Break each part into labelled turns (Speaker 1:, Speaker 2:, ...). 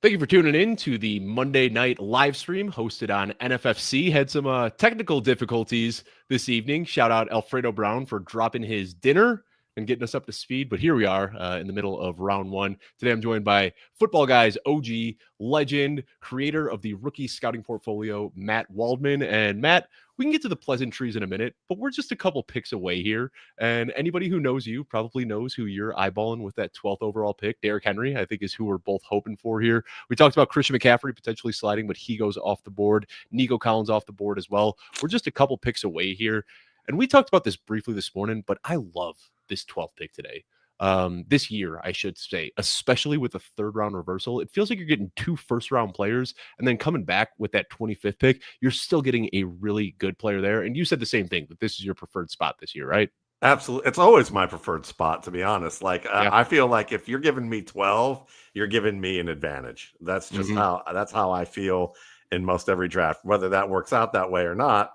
Speaker 1: Thank you for tuning in to the Monday night live stream hosted on NFFC. Had some technical difficulties this evening. Shout out Alfredo Brown for dropping his dinner and getting us up to speed. But here we are in the middle of round one. Today I'm joined by Football Guys OG, legend, creator of the rookie scouting portfolio, Matt Waldman. And Matt, we can get to the pleasantries in a minute, but we're just a couple picks away here. And anybody who knows you probably knows who you're eyeballing with that 12th overall pick. Derrick Henry, I think, is who we're both hoping for here. We talked about Christian McCaffrey potentially sliding, but he goes off the board. Nico Collins off the board as well. We're just a couple picks away here. And we talked about this briefly this morning, but I love this 12th pick today. This year, I should say, especially with a third round reversal, it feels like you're getting two first round players and then coming back with that 25th pick, you're still getting a really good player there. And you said the same thing, that this is your preferred spot this year, right?
Speaker 2: Absolutely. It's always my preferred spot, to be honest. I feel like if you're giving me 12, you're giving me an advantage. That's just how I feel in most every draft. Whether that works out that way or not,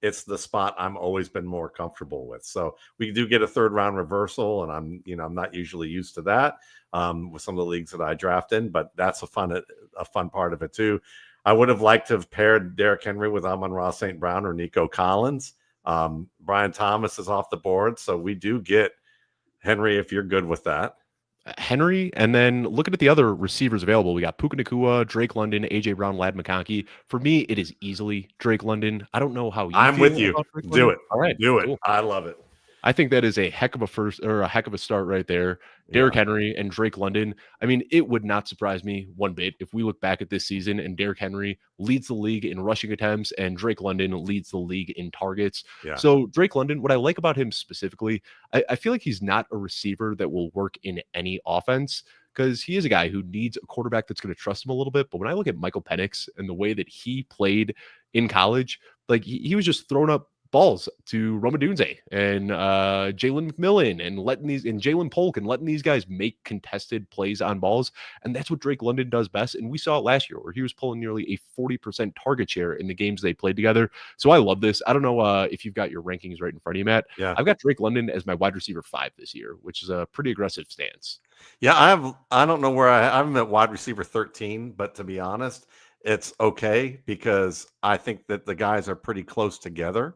Speaker 2: it's the spot I'm always been more comfortable with. So we do get a third round reversal, and I'm not usually used to that with some of the leagues that I draft in, but that's a fun part of it too. I would have liked to have paired Derrick Henry with Amon-Ra St. Brown or Nico Collins. Brian Thomas is off the board, so we do get Henry if you're good with that.
Speaker 1: Henry, and then looking at the other receivers available, we got Puka Nacua, Drake London, AJ Brown, Ladd McConkey. For me, it is easily Drake London. I don't know how you
Speaker 2: I'm
Speaker 1: feel
Speaker 2: with you.
Speaker 1: about Drake
Speaker 2: Do
Speaker 1: London.
Speaker 2: it.
Speaker 1: All right,
Speaker 2: do
Speaker 1: cool.
Speaker 2: it. I love it.
Speaker 1: I think that is a heck of a first or a heck of a start right there. Derrick Henry and Drake London. I mean, it would not surprise me one bit if we look back at this season and Derrick Henry leads the league in rushing attempts and Drake London leads the league in targets.
Speaker 2: Yeah.
Speaker 1: So Drake London, what I like about him specifically, I feel like he's not a receiver that will work in any offense, because he is a guy who needs a quarterback that's going to trust him a little bit. But when I look at Michael Penix and the way that he played in college, like he was just throwing up balls to Rome Odunze and Jalen McMillan and Jalen Polk and letting these guys make contested plays on balls. And that's what Drake London does best. And we saw it last year where he was pulling nearly a 40% target share in the games they played together. So I love this. I don't know if you've got your rankings right in front of you, Matt.
Speaker 2: Yeah.
Speaker 1: I've got Drake London as my wide receiver 5 this year, which is a pretty aggressive stance.
Speaker 2: Yeah, I don't know where I'm at wide receiver 13, but to be honest, it's okay because I think that the guys are pretty close together.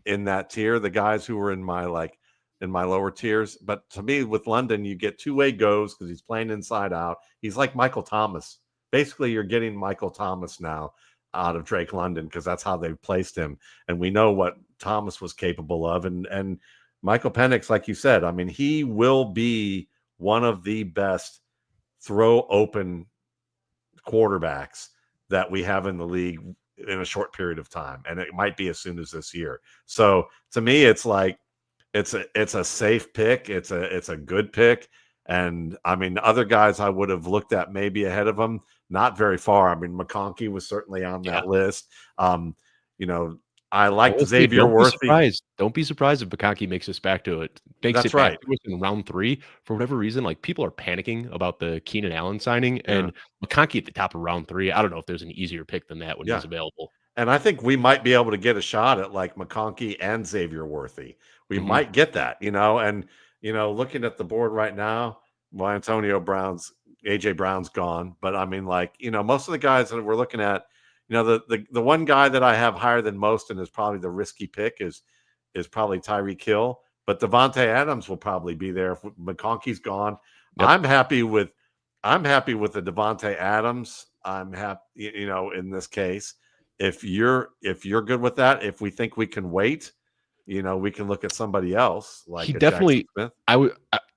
Speaker 2: In that tier, the guys who were in my lower tiers. But to me, with London, you get two-way goes because he's playing inside out. He's like Michael Thomas. Basically, you're getting Michael Thomas now out of Drake London because that's how they've placed him. And we know what Thomas was capable of. And Michael Penix, like you said, I mean, he will be one of the best throw open quarterbacks that we have in the league in a short period of time, and it might be as soon as this year. So to me, it's like it's a safe pick. It's a good pick. And I mean, the other guys I would have looked at maybe ahead of them, not very far. I mean, McConkey was certainly on that list. I like Xavier Worthy.
Speaker 1: Don't be surprised if McConkey makes us back to it. Back to us in round 3 for whatever reason. Like, people are panicking about the Keenan Allen signing and McConkey at the top of round 3. I don't know if there's an easier pick than that when he's available.
Speaker 2: And I think we might be able to get a shot at like McConkey and Xavier Worthy. We might get that, and looking at the board right now, well, AJ Brown's gone, but I mean, most of the guys that we're looking at. The one guy that I have higher than most and is probably the risky pick is probably Tyreek Hill, but Devontae Adams will probably be there if McConkey's gone. Yep. I'm happy with the Devontae Adams. I'm happy, in this case. If you're good with that, if we think we can wait, we can look at somebody else like
Speaker 1: Jackson
Speaker 2: Smith.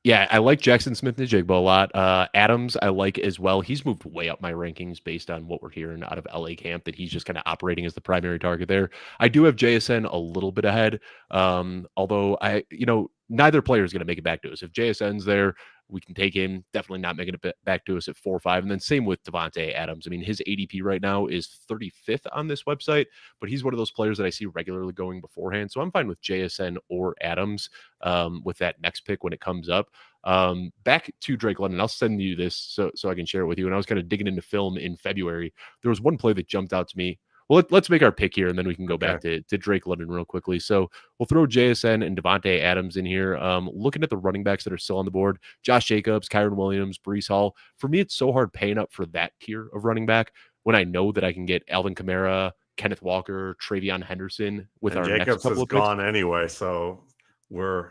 Speaker 1: I like Jackson Smith-Njigba a lot. Adams, I like as well. He's moved way up my rankings based on what we're hearing out of LA camp, that he's just kind of operating as the primary target there. I do have JSN a little bit ahead. Although neither player is going to make it back to us. If JSN's there, we can take him. Definitely not making it back to us at 4 or 5. And then same with Devontae Adams. I mean, his ADP right now is 35th on this website, but he's one of those players that I see regularly going beforehand. So I'm fine with JSN or Adams with that next pick when it comes up. Back to Drake London. I'll send you this so I can share it with you. And I was kind of digging into film in February. There was one play that jumped out to me. Well, let's make our pick here, and then we can go
Speaker 2: Okay.
Speaker 1: back to Drake London real quickly. So we'll throw JSN and Devontae Adams in here. Looking at the running backs that are still on the board, Josh Jacobs, Kyron Williams, Brees Hall. For me, it's so hard paying up for that tier of running back when I know that I can get Alvin Kamara, Kenneth Walker, Travion Henderson with
Speaker 2: And
Speaker 1: our next
Speaker 2: Jacobs
Speaker 1: couple
Speaker 2: is
Speaker 1: of picks.
Speaker 2: gone anyway, so we're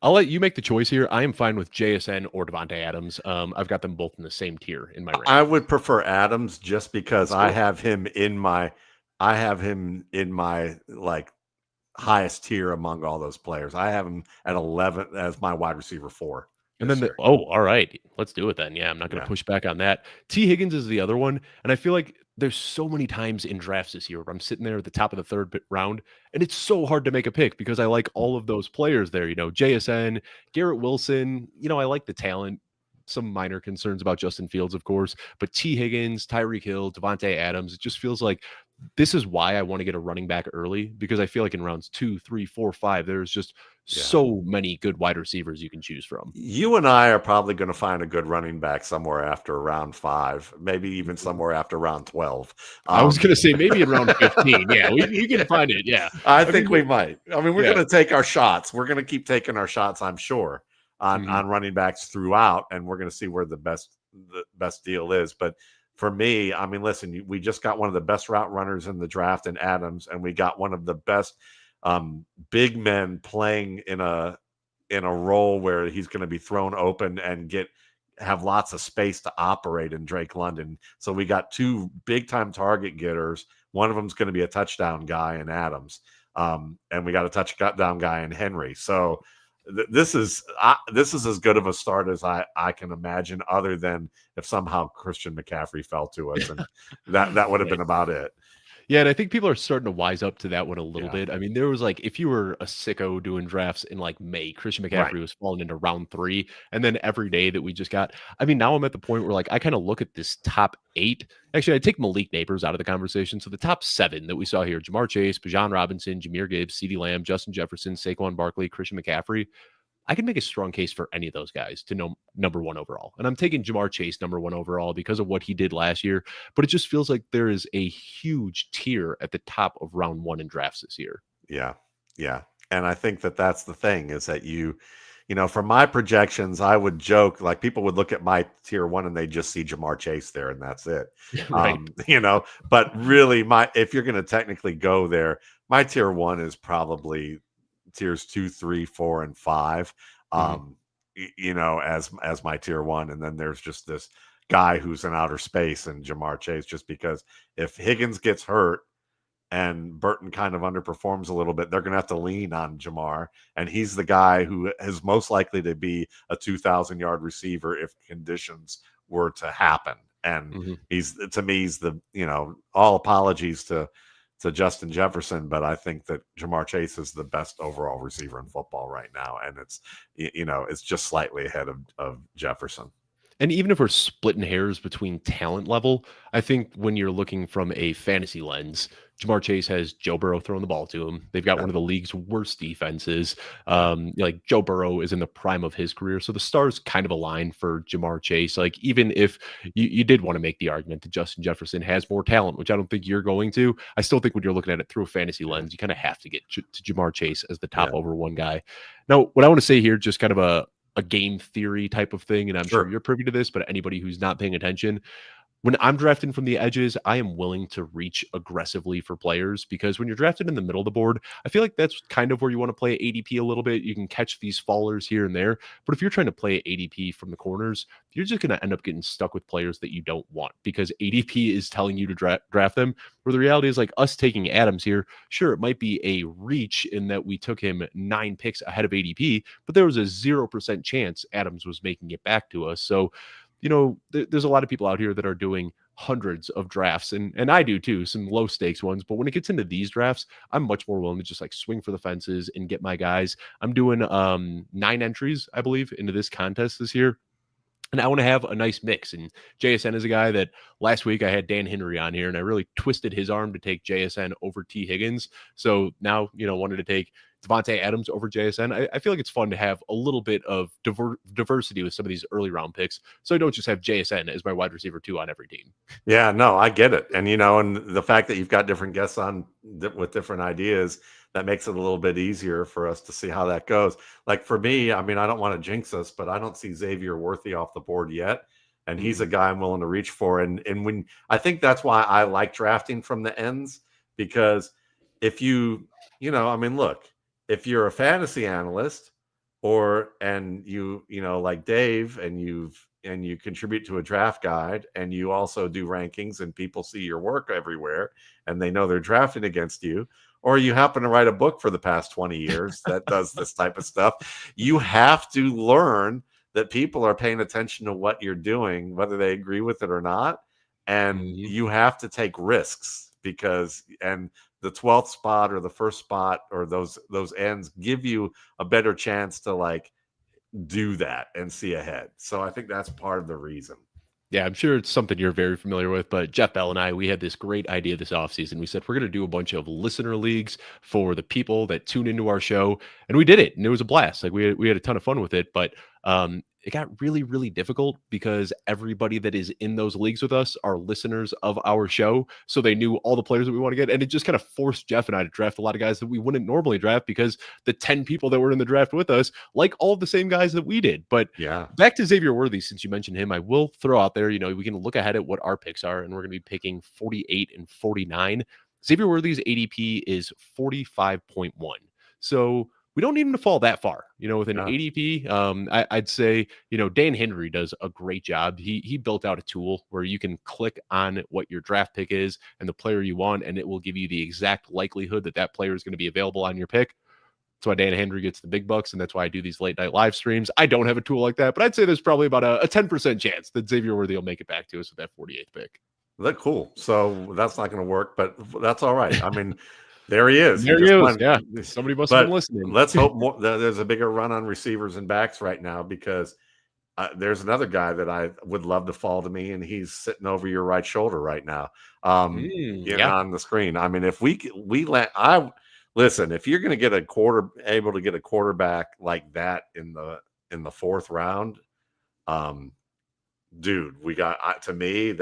Speaker 1: I'll let you make the choice here. I am fine with JSN or Devontae Adams. I've got them both in the same tier in my rank.
Speaker 2: I would prefer Adams just because
Speaker 1: Let's
Speaker 2: I
Speaker 1: go.
Speaker 2: have him in my like highest tier among all those players. I have him at 11 as my wide receiver 4
Speaker 1: And
Speaker 2: this
Speaker 1: then
Speaker 2: year.
Speaker 1: all right, let's do it then. Yeah, I'm not going to
Speaker 2: Yeah.
Speaker 1: push back on that. T. Higgins is the other one, and I feel like there's so many times in drafts this year where I'm sitting there at the top of the third round, and it's so hard to make a pick because I like all of those players there. JSN, Garrett Wilson. I like the talent. Some minor concerns about Justin Fields, of course, but T. Higgins, Tyreek Hill, Devontae Adams. It just feels like this is why I want to get a running back early because I feel like in rounds 2, 3, 4, 5, there's just so many good wide receivers you can choose from.
Speaker 2: You and I are probably going to find a good running back somewhere after round 5, maybe even somewhere after round 12.
Speaker 1: I was going to say maybe in round 15. Yeah, we can find it. Yeah,
Speaker 2: I think we might. I mean, we're
Speaker 1: Yeah.
Speaker 2: going to take our shots. We're going to keep taking our shots, I'm sure, on running backs throughout, and we're going to see where the best deal is. But for me, I mean, listen, we just got one of the best route runners in the draft in Adams, and we got one of the best big men playing in a role where he's going to be thrown open and have lots of space to operate in Drake London. So we got 2 big time target getters. One of them is going to be a touchdown guy in Adams. And we got a touchdown guy in Henry. So this is as good of a start as I can imagine, other than if somehow Christian McCaffrey fell to us, and that would have been about it.
Speaker 1: Yeah, and I think people are starting to wise up to that one a little bit. I mean, there was if you were a sicko doing drafts in May, Christian McCaffrey was falling into round 3, and then every day that we just got, I mean, now I'm at the point where I kind of look at this top 8. Actually, I take Malik Neighbors out of the conversation. So the top 7 that we saw here: Jamar Chase, Bijan Robinson, Jahmyr Gibbs, CeeDee Lamb, Justin Jefferson, Saquon Barkley, Christian McCaffrey. I can make a strong case for any of those guys to know number 1 overall. And I'm taking Jamar Chase number 1 overall because of what he did last year. But it just feels like there is a huge tier at the top of round 1 in drafts this year.
Speaker 2: Yeah. Yeah. And I think that's the thing is that from my projections, I would joke, people would look at my tier 1 and they just see Jamar Chase there and that's it.
Speaker 1: Right.
Speaker 2: But really if you're going to technically go there, my tier 1 is probably tiers 2, 3, 4, and 5, as my tier 1. And then there's just this guy who's in outer space and Jamar Chase, just because if Higgins gets hurt and Burton kind of underperforms a little bit, they're going to have to lean on Jamar. And he's the guy who is most likely to be a 2,000-yard receiver if conditions were to happen. And he's the, all apologies to Justin Jefferson, but I think that Jamar Chase is the best overall receiver in football right now. And it's just slightly ahead of Jefferson.
Speaker 1: And even if we're splitting hairs between talent level, I think when you're looking from a fantasy lens, Jamar Chase has Joe Burrow throwing the ball to him. They've got one of the league's worst defenses. Joe Burrow is in the prime of his career. So the stars kind of align for Jamar Chase. Even if you did want to make the argument that Justin Jefferson has more talent, which I don't think you're going to, I still think when you're looking at it through a fantasy lens, you kind of have to get to Jamar Chase as the top over 1 guy. Now, what I want to say here, just kind of a game theory type of thing, and I'm sure you're privy to this, but anybody who's not paying attention, when I'm drafting from the edges, I am willing to reach aggressively for players, because when you're drafted in the middle of the board, I feel like that's kind of where you want to play ADP a little bit. You can catch these fallers here and there, but if you're trying to play ADP from the corners, you're just going to end up getting stuck with players that you don't want, because ADP is telling you to draft them, where the reality is us taking Adams here. Sure, it might be a reach in that we took him 9 picks ahead of ADP, but there was a 0% chance Adams was making it back to us. So there's a lot of people out here that are doing hundreds of drafts, and I do too, some low stakes ones. But when it gets into these drafts, I'm much more willing to just swing for the fences and get my guys. I'm doing 9 entries, I believe, into this contest this year. And I want to have a nice mix. And JSN is a guy that last week I had Dan Henry on here, and I really twisted his arm to take JSN over T. Higgins. So now, wanted to take Devontae Adams over JSN. I feel like it's fun to have a little bit of diversity with some of these early round picks, so I don't just have JSN as my wide receiver 2 on every team.
Speaker 2: Yeah, no, I get it. And, and the fact that you've got different guests on with different ideas, that makes it a little bit easier for us to see how that goes. Like for me, I mean, I don't want to jinx us, but I don't see Xavier Worthy off the board yet. And he's a guy I'm willing to reach for. And when I think that's why I like drafting from the ends, because if I mean, look, if you're a fantasy analyst and like Dave, and you contribute to a draft guide, and you also do rankings, and people see your work everywhere and they know they're drafting against you, or you happen to write a book for the past 20 years that does this type of stuff, you have to learn that people are paying attention to what you're doing, whether they agree with it or not. And you have to take risks, and the 12th spot or the first spot or those ends give you a better chance to like do that and see ahead. So I think that's part of the reason.
Speaker 1: Yeah, I'm sure it's something you're very familiar with, but Jeff Bell and I, we had this great idea this offseason. We said, we're going to do a bunch of listener leagues for the people that tune into our show. And we did it, and it was a blast. Like we had a ton of fun with it, but it got really, really difficult because everybody that is in those leagues with us are listeners of our show. So they knew all the players that we want to get. And it just kind of forced Jeff and I to draft a lot of guys that we wouldn't normally draft, because the 10 people that were in the draft with us like all of the same guys that we did. But
Speaker 2: yeah,
Speaker 1: back to Xavier Worthy, since you mentioned him, I will throw out there, we can look ahead at what our picks are, and we're going to be picking 48 and 49. Xavier Worthy's ADP is 45.1. So we don't need him to fall that far, with an ADP. I'd say, Dan Henry does a great job. He built out a tool where you can click on what your draft pick is and the player you want, and it will give you the exact likelihood that player is going to be available on your pick. That's why Dan Henry gets the big bucks, and that's why I do these late night live streams. I don't have a tool like that, but I'd say there's probably about a 10% chance that Xavier Worthy will make it back to us with that 48th pick.
Speaker 2: That's cool. So that's not going to work, but that's all right. I mean, there he is.
Speaker 1: There he is. Yeah. Somebody must have been listening.
Speaker 2: Let's hope there's a bigger run on receivers and backs right now, because there's another guy that I would love to fall to me, and he's sitting over your right shoulder right now on the screen. I mean, if listen, if you're going to get able to get a quarterback like that in the fourth round, dude, we got, to me,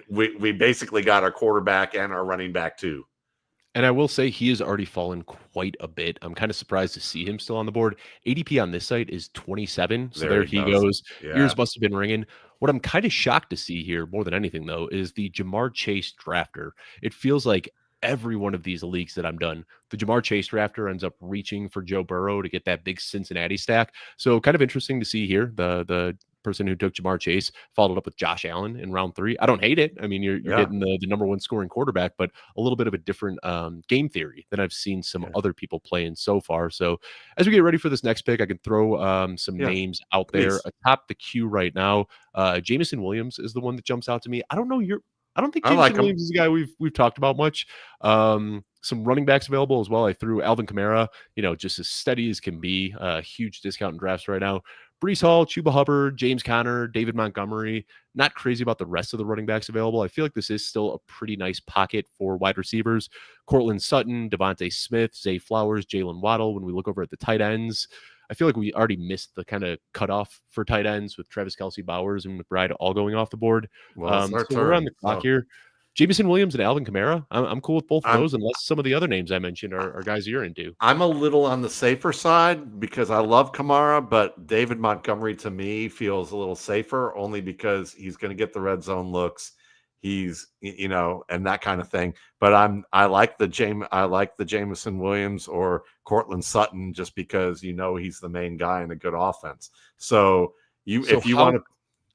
Speaker 2: we basically got our quarterback and our running back too.
Speaker 1: And I will say he has already fallen quite a bit. I'm kind of surprised to see him still on the board. ADP on this site is 27. So there he goes. Yeah. Ears must have been ringing. What I'm kind of shocked to see here, more than anything, though, is the Jamar Chase drafter. It feels like every one of these leagues that I'm done, the Jamar Chase drafter ends up reaching for Joe Burrow to get that big Cincinnati stack. So kind of interesting to see here. The person who took Jamar Chase followed up with Josh Allen in round 3. I don't hate it. I mean, you're getting the number 1 scoring quarterback, but a little bit of a different game theory than I've seen some other people playing so far. So as we get ready for this next pick, I can throw some names out there. Atop the queue right now, Jameson Williams is the one that jumps out to me. I don't think Jameson Williams is a guy we've talked about much. Some running backs available as well. I threw Alvin Kamara, just as steady as can be. Huge discount in drafts right now. Breece Hall, Chuba Hubbard, James Conner, David Montgomery. Not crazy about the rest of the running backs available. I feel like this is still a pretty nice pocket for wide receivers. Cortland Sutton, Devontae Smith, Zay Flowers, Jalen Waddle. When we look over at the tight ends, I feel like we already missed the kind of cutoff for tight ends with Travis Kelce, Bowers, and McBride all going off the board.
Speaker 2: Well,
Speaker 1: so we're on the clock here. Jameson Williams and Alvin Kamara. I'm cool with both of those, unless some of the other names I mentioned are guys you're into.
Speaker 2: I'm a little on the safer side because I love Kamara, but David Montgomery to me feels a little safer, only because he's going to get the red zone looks. He's, and that kind of thing. But I like the Jameson Williams or Cortland Sutton just because he's the main guy in a good offense. So if you want to.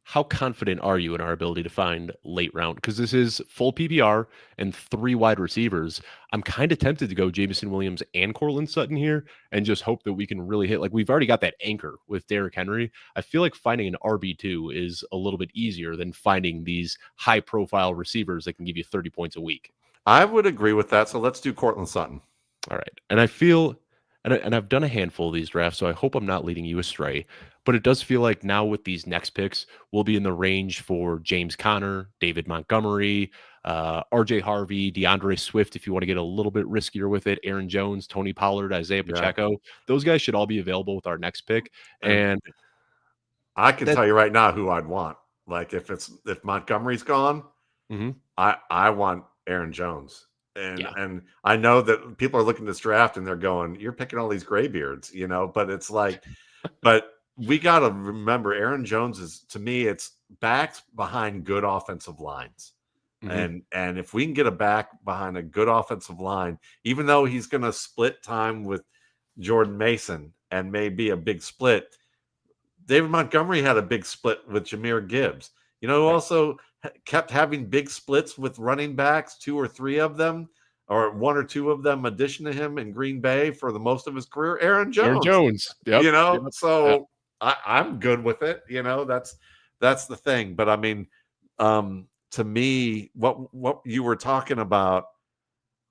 Speaker 1: How confident are you in our ability to find late round? Because this is full PPR and 3 wide receivers. I'm kind of tempted to go Jameson Williams and Cortland Sutton here and just hope that we can really hit. Like, we've already got that anchor with Derrick Henry. I feel like finding an RB2 is a little bit easier than finding these high profile receivers that can give you 30 points a week.
Speaker 2: I would agree with that. So let's do Cortland Sutton.
Speaker 1: All right. And I feel, and I've done a handful of these drafts, so I hope I'm not leading you astray. But it does feel like now with these next picks, we'll be in the range for James Conner, David Montgomery, RJ Harvey, DeAndre Swift, if you want to get a little bit riskier with it, Aaron Jones, Tony Pollard, Isaiah
Speaker 2: Yeah.
Speaker 1: Pacheco. Those guys should all be available with our next pick.
Speaker 2: And
Speaker 1: And
Speaker 2: I can
Speaker 1: that,
Speaker 2: tell you right now who I'd want. Like if Montgomery's gone,
Speaker 1: mhm,
Speaker 2: I want Aaron Jones. And
Speaker 1: yeah,
Speaker 2: and I know that people are looking at this draft and they're going, "You're picking all these graybeards," but it's like, but we got to remember Aaron Jones is, to me, it's backs behind good offensive lines.
Speaker 1: mhm,
Speaker 2: And if we can get a back behind a good offensive line, even though he's going to split time with Jordan Mason and may be a big split, David Montgomery had a big split with Jahmyr Gibbs. Who
Speaker 1: right.
Speaker 2: also kept having big splits with running backs, two or three of them, or one or two of them, addition to him in Green Bay for the most of his career, Aaron
Speaker 1: Aaron
Speaker 2: Jones.
Speaker 1: Jones. Yep. Yep. Yep.
Speaker 2: So I'm good with it. That's the thing. But I mean, to me, what you were talking about,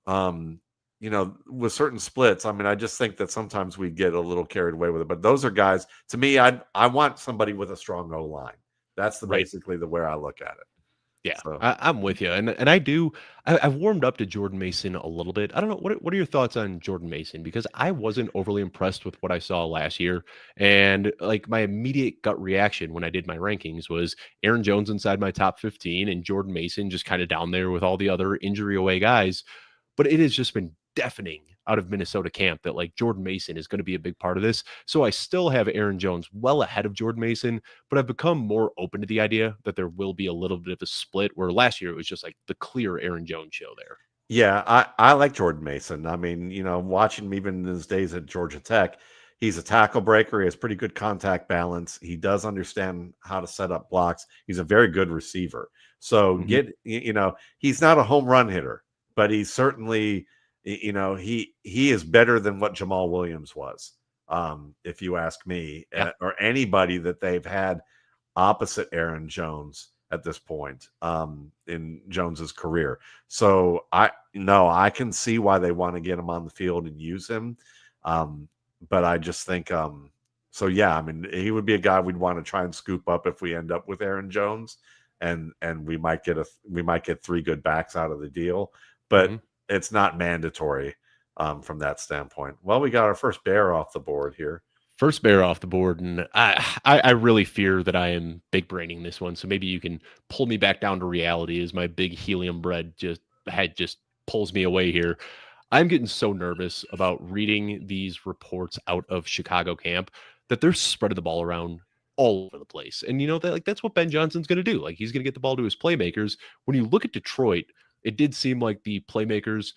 Speaker 2: with certain splits, I mean, I just think that sometimes we get a little carried away with it. But those are guys, to me, I want somebody with a strong O line. That's
Speaker 1: Right.
Speaker 2: basically the way I look at it.
Speaker 1: Yeah,
Speaker 2: So
Speaker 1: I'm with you, and I do. I've warmed up to Jordan Mason a little bit. I don't know what are your thoughts on Jordan Mason, because I wasn't overly impressed with what I saw last year, and like my immediate gut reaction when I did my rankings was Aaron Jones inside my top 15 and Jordan Mason just kind of down there with all the other injury away guys. But it has just been deafening out of Minnesota camp that like Jordan Mason is going to be a big part of this. So I still have Aaron Jones well ahead of Jordan Mason, but I've become more open to the idea that there will be a little bit of a split where last year it was just like the clear Aaron Jones show there.
Speaker 2: yeah, I like Jordan Mason. I mean, watching him even in his days at Georgia Tech, he's a tackle breaker. He has pretty good contact balance. He does understand how to set up blocks. He's a very good receiver. So
Speaker 1: Mhm.
Speaker 2: he's not a home run hitter, but he's certainly, he is better than what Jamal Williams was, if you ask me,
Speaker 1: Yeah.
Speaker 2: or anybody that they've had opposite Aaron Jones at this point, in Jones's career. So I can see why they want to get him on the field and use him. But I just think, so yeah, I mean, he would be a guy we'd want to try and scoop up if we end up with Aaron Jones, and we might get three good backs out of the deal, but
Speaker 1: Mhm.
Speaker 2: it's not mandatory, from that standpoint. Well, we got our first bear off the board here.
Speaker 1: First bear off the board, and I really fear that I am big braining this one. So maybe you can pull me back down to reality as my big helium bread just pulls me away here. I'm getting so nervous about reading these reports out of Chicago camp that they're spreading the ball around all over the place. And you know that like that's what Ben Johnson's going to do. Like he's going to get the ball to his playmakers. When you look at Detroit, it did seem like the playmakers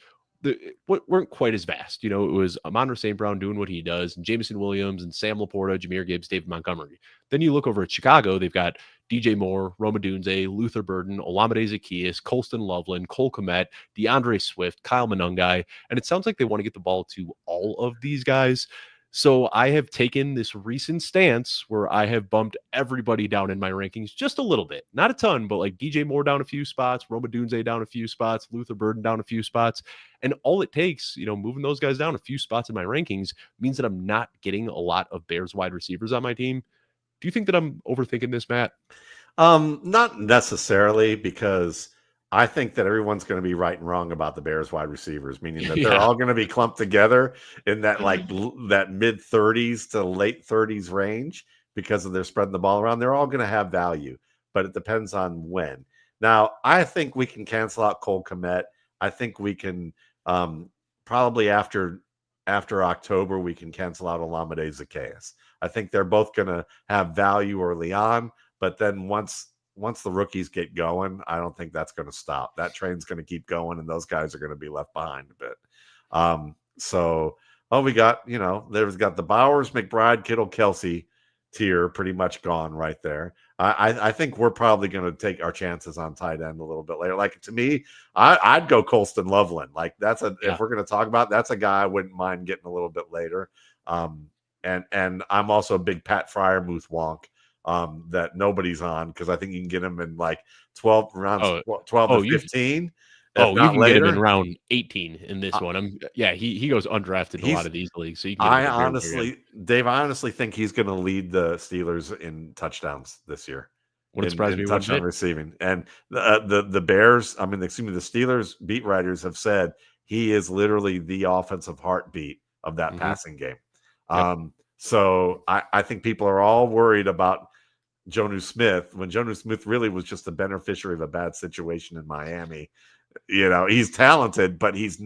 Speaker 1: weren't quite as vast. You know, it was Amon St. Brown doing what he does, and Jameson Williams and Sam Laporta, Jahmyr Gibbs, David Montgomery. Then you look over at Chicago, they've got DJ Moore, Roma Dunze, Luther Burden, Olamide Zaccheaus, Colston Loveland, Cole Kmet, DeAndre Swift, Kyle Monangai. And it sounds like they want to get the ball to all of these guys. So I have taken this recent stance where I have bumped everybody down in my rankings just a little bit, not a ton, but like DJ Moore down a few spots, Roma Dunze down a few spots, Luther Burden down a few spots. And all it takes, moving those guys down a few spots in my rankings means that I'm not getting a lot of Bears wide receivers on my team. Do you think that I'm overthinking this, Matt?
Speaker 2: Not necessarily, because I think that everyone's going to be right and wrong about the Bears wide receivers, meaning that they're
Speaker 1: Yeah.
Speaker 2: all going to be clumped together in that that mid 30s to late 30s range because of their spreading the ball around. They're all going to have value, but it depends on when. Now, I think we can cancel out Cole Kmet. I think we can, probably after October, we can cancel out Olamide Zaccheaus. I think they're both going to have value early on. But then once the rookies get going, I don't think that's going to stop. That train's going to keep going, and those guys are going to be left behind a bit. We got, there's got the Bowers, McBride, Kittle, Kelsey tier pretty much gone right there. I think we're probably going to take our chances on tight end a little bit later. Like, to me, I'd go Colston Loveland. Like, if we're going to talk about, that's a guy I wouldn't mind getting a little bit later. And I'm also a big Pat Fryermuth wonk. That nobody's on, because I think you can get him in like 12 rounds,
Speaker 1: Oh,
Speaker 2: 12
Speaker 1: oh,
Speaker 2: to 15. if
Speaker 1: You
Speaker 2: not
Speaker 1: can get him in
Speaker 2: later.
Speaker 1: round 18 in this one. He goes undrafted in a lot
Speaker 2: He's
Speaker 1: of these leagues, so you can get him at the very, very end.
Speaker 2: Dave, I honestly think he's going to lead the Steelers in touchdowns this year,
Speaker 1: Wouldn't surprise
Speaker 2: in
Speaker 1: me one
Speaker 2: touchdown
Speaker 1: bit.
Speaker 2: receiving. And the Bears, excuse me, the Steelers beat writers have said he is literally the offensive heartbeat of that passing game.
Speaker 1: Yep.
Speaker 2: So I think people are all worried about Jonnu Smith when Jonnu Smith really was just a beneficiary of a bad situation in Miami. He's talented, but he's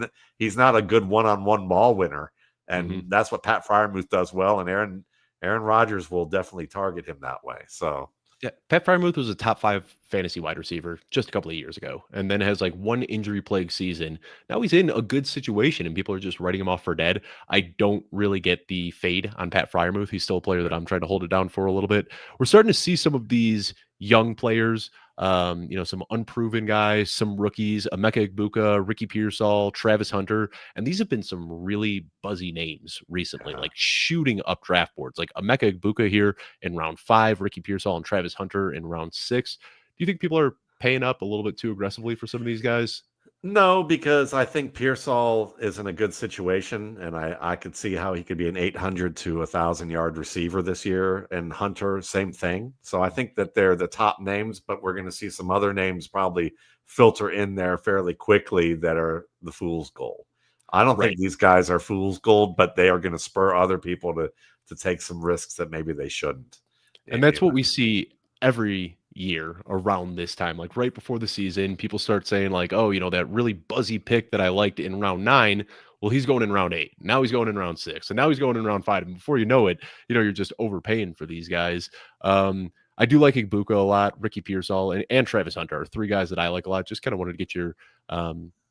Speaker 2: not a good one-on-one ball winner. And that's what Pat Freiermuth does well. And Aaron Rodgers will definitely target him that way. So
Speaker 1: Yeah, Pat Freiermuth was a top 5 fantasy wide receiver just a couple of years ago, and then has like one injury-plagued season. Now he's in a good situation, and people are just writing him off for dead. I don't really get the fade on Pat Freiermuth. He's still a player that I'm trying to hold it down for a little bit. We're starting to see some of these young players, some unproven guys, some rookies, Emeka Egbuka, Ricky Pearsall, Travis Hunter, and these have been some really buzzy names recently, like shooting up draft boards, like Emeka Egbuka here in round 5, Ricky Pearsall and Travis Hunter in round 6. Do you think people are paying up a little bit too aggressively for some of these guys?
Speaker 2: no, because I think Pearsall is in a good situation, and I could see how he could be an 800 to 1,000 yard receiver this year. And Hunter, same thing. So I think that they're the top names, but we're going to see some other names probably filter in there fairly quickly that are the fool's gold. I don't think these guys are fool's gold, but they are going to spur other people to take some risks that maybe they shouldn't.
Speaker 1: And that's what we see every year around this time, like right before the season. People start saying like, oh, that really buzzy pick that I liked in round 9, well, he's going in round 8, now he's going in round 6, and now he's going in round 5, and before you know it, you're just overpaying for these guys. I do like Egbuka a lot. Ricky Pearsall and Travis Hunter are 3 guys that I like a lot. Just kind of wanted to get your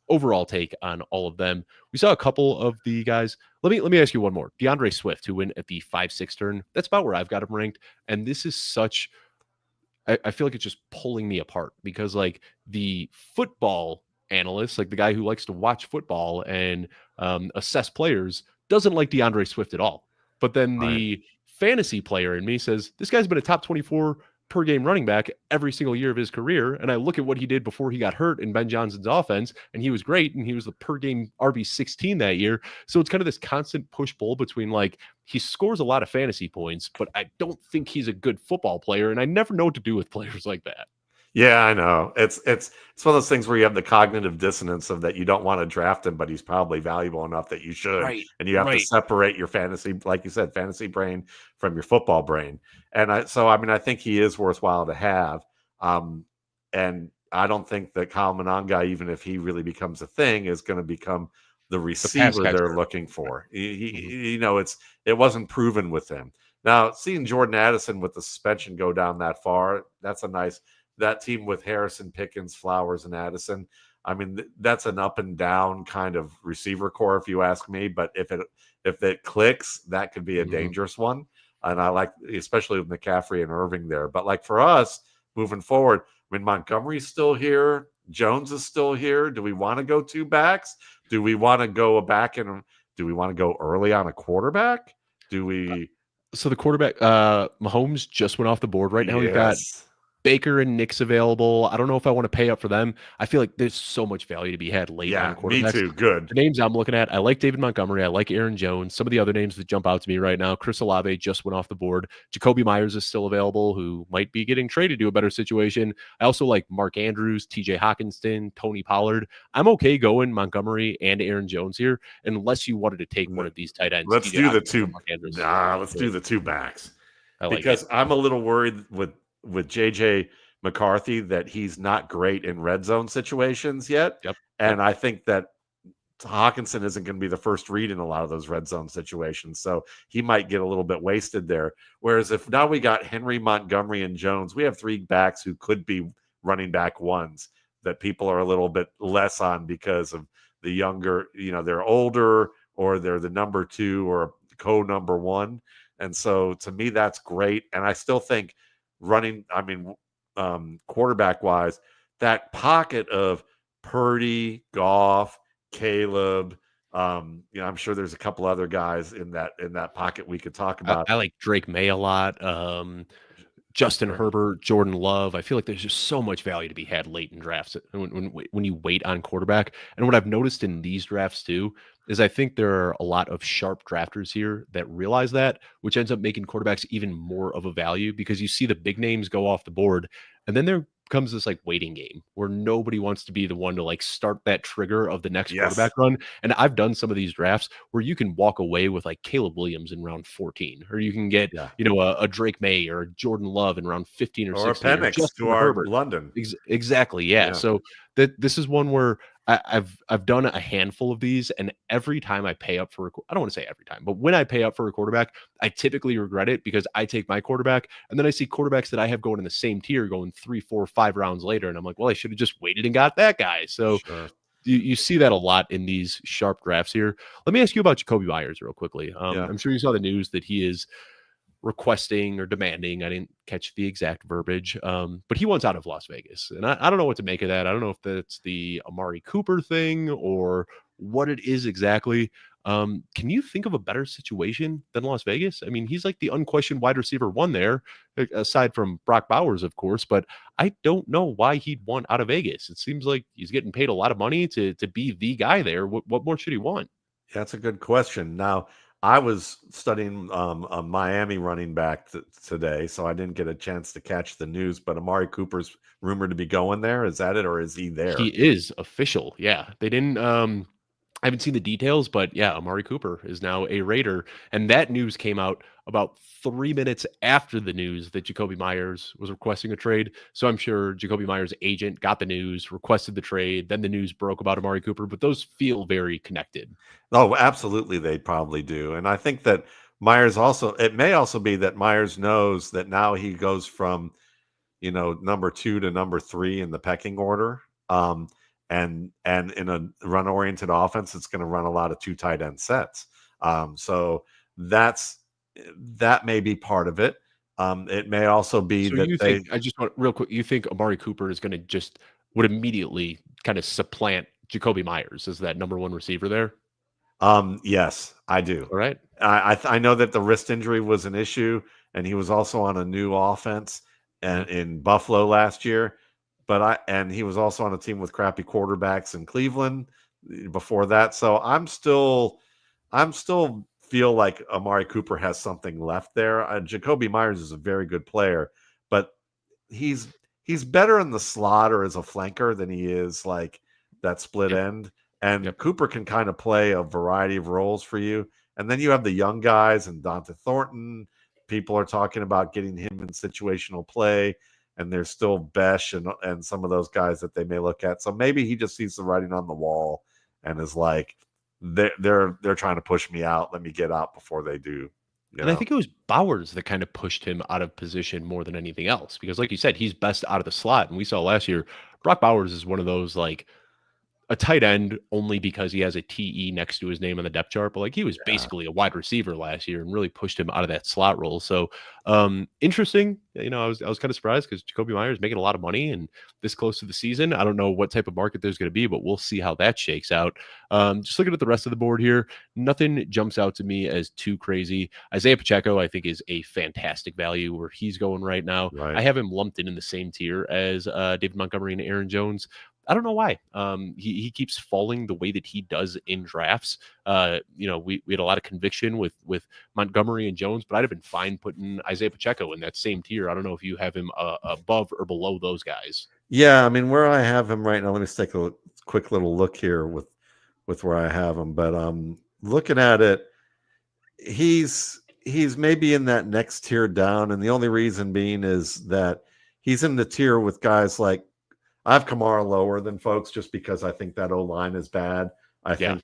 Speaker 1: overall take on all of them. We saw a couple of the guys. Let me ask you one more. DeAndre Swift, who went at the 5-6 turn. That's about where I've got him ranked. And this is such, I feel like it's just pulling me apart, because like the football analyst, like the guy who likes to watch football and assess players, doesn't like DeAndre Swift at all. But then the fantasy player in me says, this guy's been a top 24 per game running back every single year of his career. And I look at what he did before he got hurt in Ben Johnson's offense, and he was great. And he was the per game RB16 that year. So it's kind of this constant push pull between like, he scores a lot of fantasy points, but I don't think he's a good football player. And I never know what to do with players like that.
Speaker 2: Yeah, I know. It's one of those things where you have the cognitive dissonance of that you don't want to draft him, but he's probably valuable enough that you should.
Speaker 1: Right,
Speaker 2: and you have to separate your fantasy, like you said, fantasy brain from your football brain. And I think he is worthwhile to have. And I don't think that Kyle Monangai, even if he really becomes a thing, is going to become the receiver they're looking for. It wasn't proven with him. Now, seeing Jordan Addison with the suspension go down that far, that's a nice. That team with Harrison, Pickens, Flowers, and Addison, that's an up and down kind of receiver core, if you ask me. But if it clicks, that could be a dangerous one. And I like, especially with McCaffrey and Irving there. But like for us moving forward, Montgomery's still here, Jones is still here. Do we want to go 2 backs? Do we want to go do we want to go early on a quarterback? Do we?
Speaker 1: So the quarterback, Mahomes just went off the board right now. We've got Baker and Nick's available. I don't know if I want to pay up for them. I feel like there's so much value to be had late on quarterbacks.
Speaker 2: Me too. Good.
Speaker 1: The names I'm looking at, I like David Montgomery. I like Aaron Jones. Some of the other names that jump out to me right now, Chris Olave just went off the board. Jacoby Myers is still available, who might be getting traded to a better situation. I also like Mark Andrews, TJ Hawkinson, Tony Pollard. I'm okay going Montgomery and Aaron Jones here, unless you wanted to take one of these tight ends.
Speaker 2: Let's do the 2. Let's do the 2 backs. Because I'm a little worried with JJ McCarthy that he's not great in red zone situations yet. And I think that Hawkinson isn't going to be the first read in a lot of those red zone situations. So he might get a little bit wasted there. Whereas if now we got Henry, Montgomery, and Jones, we have 3 backs who could be running back ones that people are a little bit less on because of the younger, they're older or they're the number 2 or co-number 1. And so to me, that's great. And I still think quarterback wise, that pocket of Purdy, Goff, Caleb, I'm sure there's a couple other guys in that pocket we could talk about.
Speaker 1: I like Drake May a lot. Justin
Speaker 2: Sure.
Speaker 1: Herbert, Jordan Love. I feel like there's just so much value to be had late in drafts when you wait on quarterback. And what I've noticed in these drafts too is I think there are a lot of sharp drafters here that realize that, which ends up making quarterbacks even more of a value because you see the big names go off the board, and then there comes this like waiting game where nobody wants to be the one to like start that trigger of the next quarterback
Speaker 2: Yes.
Speaker 1: run. And I've done some of these drafts where you can walk away with like Caleb Williams in round 14, or you can get
Speaker 2: Yeah.
Speaker 1: a Drake May or a Jordan Love in round 15 or
Speaker 2: Or a
Speaker 1: 16 or
Speaker 2: Penix to
Speaker 1: Justin
Speaker 2: our
Speaker 1: Herbert.
Speaker 2: London.
Speaker 1: Exactly. Yeah.
Speaker 2: Yeah.
Speaker 1: So this is one where I've done a handful of these, and every time I pay up for I don't want to say every time, but when I pay up for a quarterback, I typically regret it because I take my quarterback and then I see quarterbacks that I have going in the same tier going 3, 4, 5 rounds later, and I'm like, well, I should have just waited and got that guy. So
Speaker 2: Sure.
Speaker 1: you see that a lot in these sharp drafts here. Let me ask you about Jacoby Myers real quickly.
Speaker 2: Yeah.
Speaker 1: I'm sure you saw the news that he is requesting or demanding. I didn't catch the exact verbiage, but he wants out of Las Vegas. And I don't know what to make of that. I don't know if that's the Amari Cooper thing or what it is exactly. Can you think of a better situation than Las Vegas? I mean, he's like the unquestioned wide receiver one there, aside from Brock Bowers, of course, but I don't know why he'd want out of Vegas. It seems like he's getting paid a lot of money to be the guy there. What more should he want?
Speaker 2: Yeah, that's a good question. Now, I was studying a Miami running back today, so I didn't get a chance to catch the news. But Amari Cooper's rumored to be going there. Is that it, or is he
Speaker 1: He
Speaker 2: there?
Speaker 1: is official. Yeah. They didn't I haven't seen the details, but yeah, Amari Cooper is now a Raider. And that news came out about 3 minutes after the news that Jacoby Myers was requesting a trade. So I'm sure Jacoby Myers' agent got the news, requested the trade, then the news broke about Amari Cooper, but those feel very connected.
Speaker 2: Oh, absolutely, they probably do. And I think that Myers also. It may also be that Myers knows that now he goes from number 2 to number 3 in the pecking order. And in a run oriented offense, it's going to run a lot of 2 tight end sets. So that's that may be part of it. It may also be
Speaker 1: So
Speaker 2: that
Speaker 1: you think,
Speaker 2: they.
Speaker 1: I just want real quick, you think Amari Cooper is going to would immediately kind of supplant Jacoby Myers as that number one receiver there?
Speaker 2: Yes, I do.
Speaker 1: All right.
Speaker 2: I know that the wrist injury was an issue, and he was also on a new offense
Speaker 1: Yeah.
Speaker 2: and in Buffalo last year. And he was also on a team with crappy quarterbacks in Cleveland before that. So I'm still feel like Amari Cooper has something left there. Jacoby Myers is a very good player, but he's he's better in the slot or as a flanker than he is like that split
Speaker 1: Yep.
Speaker 2: end. And
Speaker 1: Yep.
Speaker 2: Cooper can kind of play a variety of roles for you. And then you have the young guys and Dante Thornton. People are talking about getting him in situational play, and there's still Besh and some of those guys that they may look at. So maybe he just sees the writing on the wall and is like, they're trying to push me out. Let me get out before they do. You
Speaker 1: And I
Speaker 2: know.
Speaker 1: think it was Bowers that kind of pushed him out of position more than anything else because, like you said, he's best out of the slot. And we saw last year, Brock Bowers is one of those like a tight end only because he has a TE next to his name on the depth chart, but like he was
Speaker 2: Yeah.
Speaker 1: basically a wide receiver last year and really pushed him out of that slot role. So interesting. I was kind of surprised because Jacoby Myers making a lot of money and this close to the season. I don't know what type of market there's going to be, but we'll see how that shakes out. Just looking at the rest of the board here, nothing jumps out to me as too crazy. Isaiah Pacheco, I think, is a fantastic value where he's going right now. I
Speaker 2: Right.
Speaker 1: have him lumped in the same tier as David Montgomery and Aaron Jones. I don't know why. He keeps falling the way that he does in drafts. We had a lot of conviction with Montgomery and Jones, but I'd have been fine putting Isaiah Pacheco in that same tier. I don't know if you have him above or below those guys.
Speaker 2: Yeah, I mean, where I have him right now, let me just take a quick little look here with where I have him. But looking at it, he's maybe in that next tier down, and the only reason being is that he's in the tier with guys like I have Kamara lower than folks just because I think that O line is bad. I
Speaker 1: Yeah.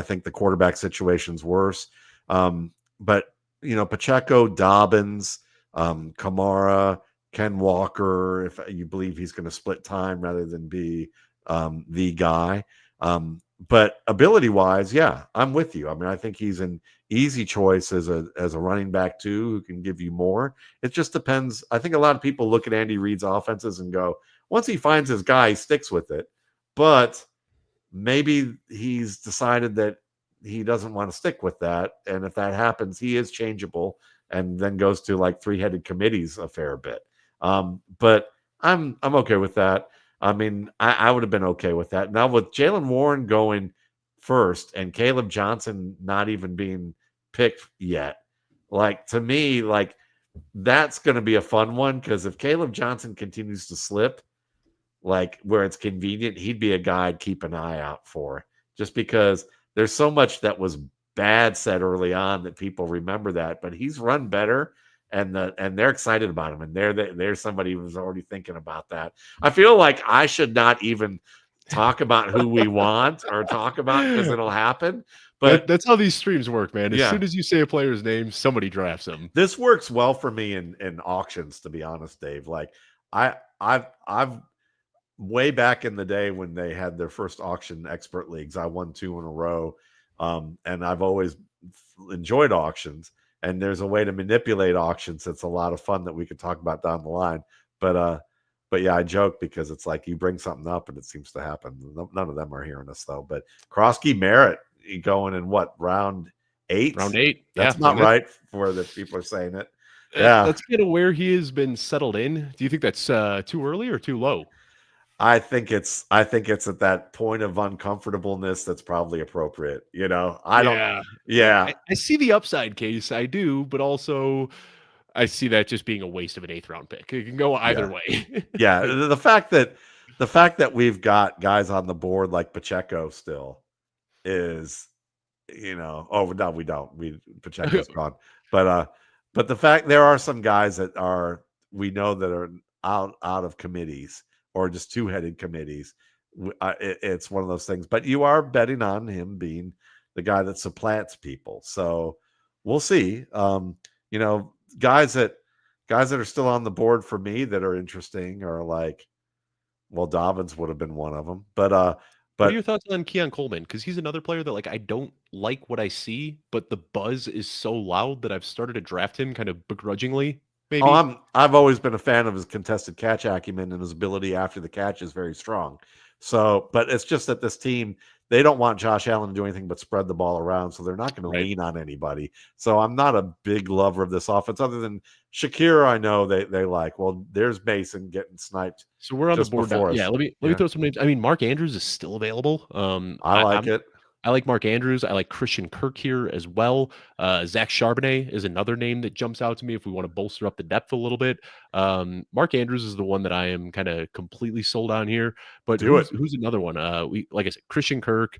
Speaker 2: think the quarterback situation's worse. But Pacheco, Dobbins, Kamara, Ken Walker, if you believe he's going to split time rather than be the guy. But ability wise, yeah, I'm with you. I mean, I think he's an easy choice as a running back too, who can give you more. It just depends. I think a lot of people look at Andy Reid's offenses and go, once he finds his guy, he sticks with it. But maybe he's decided that he doesn't want to stick with that. And if that happens, he is changeable. and then goes to like three-headed committees a fair bit. But I'm okay with that. I mean, I would have been okay with that. Now with Jalen Warren going first and Caleb Johnson not even being picked yet, like to me, like that's going to be a fun one because if Caleb Johnson continues to slip, like where it's convenient, he'd be a guy I'd keep an eye out for just because there's so much that was bad said early on that people remember that, but he's run better and they're excited about him. And there's somebody who's already thinking about that. I feel like I should not even talk about who we want or talk about because it'll happen. But
Speaker 1: that's how these streams work, man. As
Speaker 2: Yeah.
Speaker 1: soon as you say a player's name, somebody drafts them.
Speaker 2: This works well for me in auctions, to be honest, Dave. Like I've way back in the day when they had their first auction expert leagues, I won 2 in a row. And I've always enjoyed auctions, and there's a way to manipulate auctions that's a lot of fun that we could talk about down the line. But yeah, I joke because it's like you bring something up and it seems to happen. None of them are hearing us though. But Krosky Merritt going in what, round 8?
Speaker 1: Round 8.
Speaker 2: That's
Speaker 1: yeah,
Speaker 2: not right for the people are saying it. Yeah,
Speaker 1: that's kind of where he has been settled in. Do you think that's too early or too low?
Speaker 2: I think it's at that point of uncomfortableness that's probably appropriate. You know, I
Speaker 1: see the upside case. I do, but also I see that just being a waste of an 8th round pick. It can go either way.
Speaker 2: Yeah. The fact that we've got guys on the board like Pacheco still is, oh no, we don't. Pacheco's gone. But the fact there are some guys that we know that are out of committees or just 2-headed committees. It's one of those things. But you are betting on him being the guy that supplants people. So we'll see. Guys that are still on the board for me that are interesting are like, well, Dobbins would have been one of them. But
Speaker 1: what are your thoughts on Keon Coleman? Because he's another player that like I don't like what I see, but the buzz is so loud that I've started to draft him kind of begrudgingly. Maybe.
Speaker 2: I've always been a fan of his contested catch acumen, and his ability after the catch is very strong. So, but it's just that this team, they don't want Josh Allen to do anything but spread the ball around, so they're not going to lean on anybody. So I'm not a big lover of this offense, other than Shakir. I know they like. Well, there's Mason getting sniped.
Speaker 1: So we're on the board now. Yeah, let me throw some names. I mean, Mark Andrews is still available.
Speaker 2: I like it.
Speaker 1: I like Mark Andrews. I like Christian Kirk here as well. Zach Charbonnet is another name that jumps out to me if we want to bolster up the depth a little bit. Mark Andrews is the one that I am kind of completely sold on here. But who's another one? Like I said, Christian Kirk.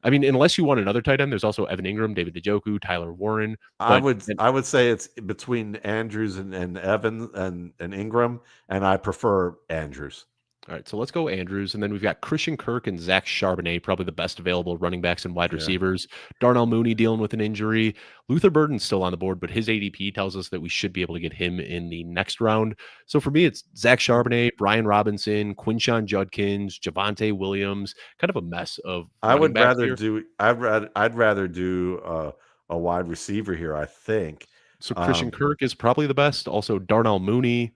Speaker 1: I mean, unless you want another tight end, there's also Evan Ingram, David Njoku, Tyler Warren.
Speaker 2: I would say it's between Andrews and Evan and Ingram, and I prefer Andrews.
Speaker 1: All right, so let's go Andrews, and then we've got Christian Kirk and Zach Charbonnet, probably the best available running backs and wide receivers. Darnell Mooney dealing with an injury. Luther Burden's still on the board, but his ADP tells us that we should be able to get him in the next round. So for me, it's Zach Charbonnet, Brian Robinson, Quinshon Judkins, Javonte Williams. Kind of a mess of.
Speaker 2: I'd rather do a wide receiver here, I think.
Speaker 1: So Christian Kirk is probably the best. Also Darnell Mooney.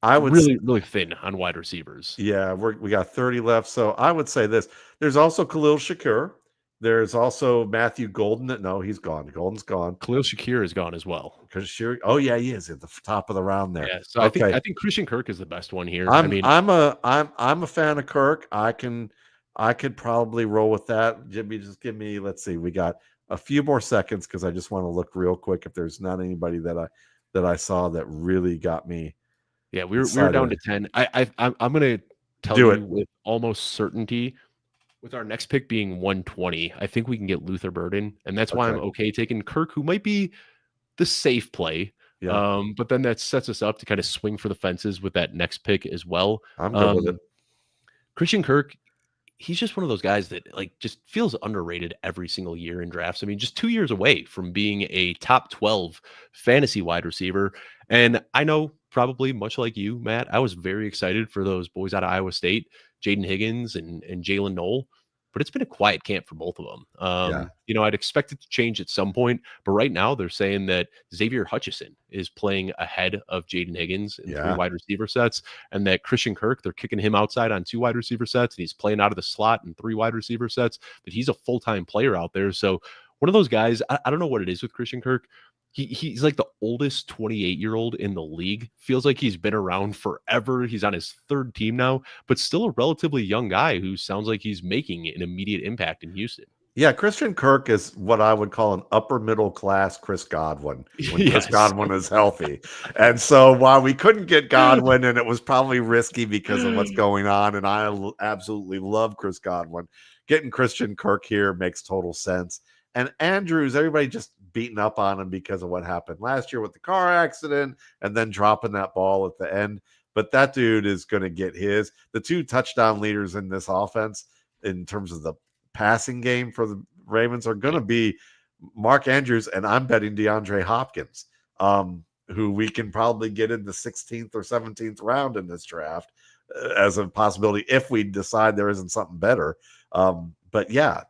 Speaker 2: I would
Speaker 1: really thin on wide receivers.
Speaker 2: Yeah, we got 30 left. So I would say this. There's also Khalil Shakir. There's also Matthew Golden. No, he's gone. Golden's gone.
Speaker 1: Khalil Shakir is gone as well.
Speaker 2: Oh yeah, he is at the top of the round there.
Speaker 1: Yeah, so okay. I think Christian Kirk is the best one here.
Speaker 2: I'm a fan of Kirk. I could probably roll with that. Jimmy, just give me. Let's see. We got a few more seconds because I just want to look real quick if there's not anybody that I saw that really got me.
Speaker 1: Yeah, we were down to 10. I'm going to tell you with almost certainty, with our next pick being 120, I think we can get Luther Burden, and that's why I'm okay taking Kirk, who might be the safe play. Yeah. But then that sets us up to kind of swing for the fences with that next pick as well.
Speaker 2: I'm good with it.
Speaker 1: Christian Kirk, he's just one of those guys that like just feels underrated every single year in drafts. I mean, just 2 years away from being a top 12 fantasy wide receiver. And I know probably much like you, Matt, I was very excited for those boys out of Iowa State, Jaden Higgins and Jalen Knoll, but it's been a quiet camp for both of them. I'd expect it to change at some point, but right now they're saying that Xavier Hutchinson is playing ahead of Jaden Higgins in 3 wide receiver sets, and that Christian Kirk, they're kicking him outside on 2 wide receiver sets, and he's playing out of the slot in 3 wide receiver sets, that he's a full-time player out there. So one of those guys, I don't know what it is with Christian Kirk. he's like the oldest 28-year-old in the league. Feels like he's been around forever. He's on his third team now, but still a relatively young guy who sounds like he's making an immediate impact in Houston.
Speaker 2: Yeah, Christian Kirk is what I would call an upper middle class Chris Godwin when Chris
Speaker 1: Yes.
Speaker 2: Godwin is healthy. And so while we couldn't get Godwin, and it was probably risky because of what's going on, and I absolutely love Chris Godwin, getting Christian Kirk here makes total sense. And Andrews, everybody just beating up on him because of what happened last year with the car accident and then dropping that ball at the end. But that dude is going to get his. The two touchdown leaders in this offense in terms of the passing game for the Ravens are going to be Mark Andrews, and I'm betting DeAndre Hopkins, who we can probably get in the 16th or 17th round in this draft as a possibility if we decide there isn't something better. But yeah,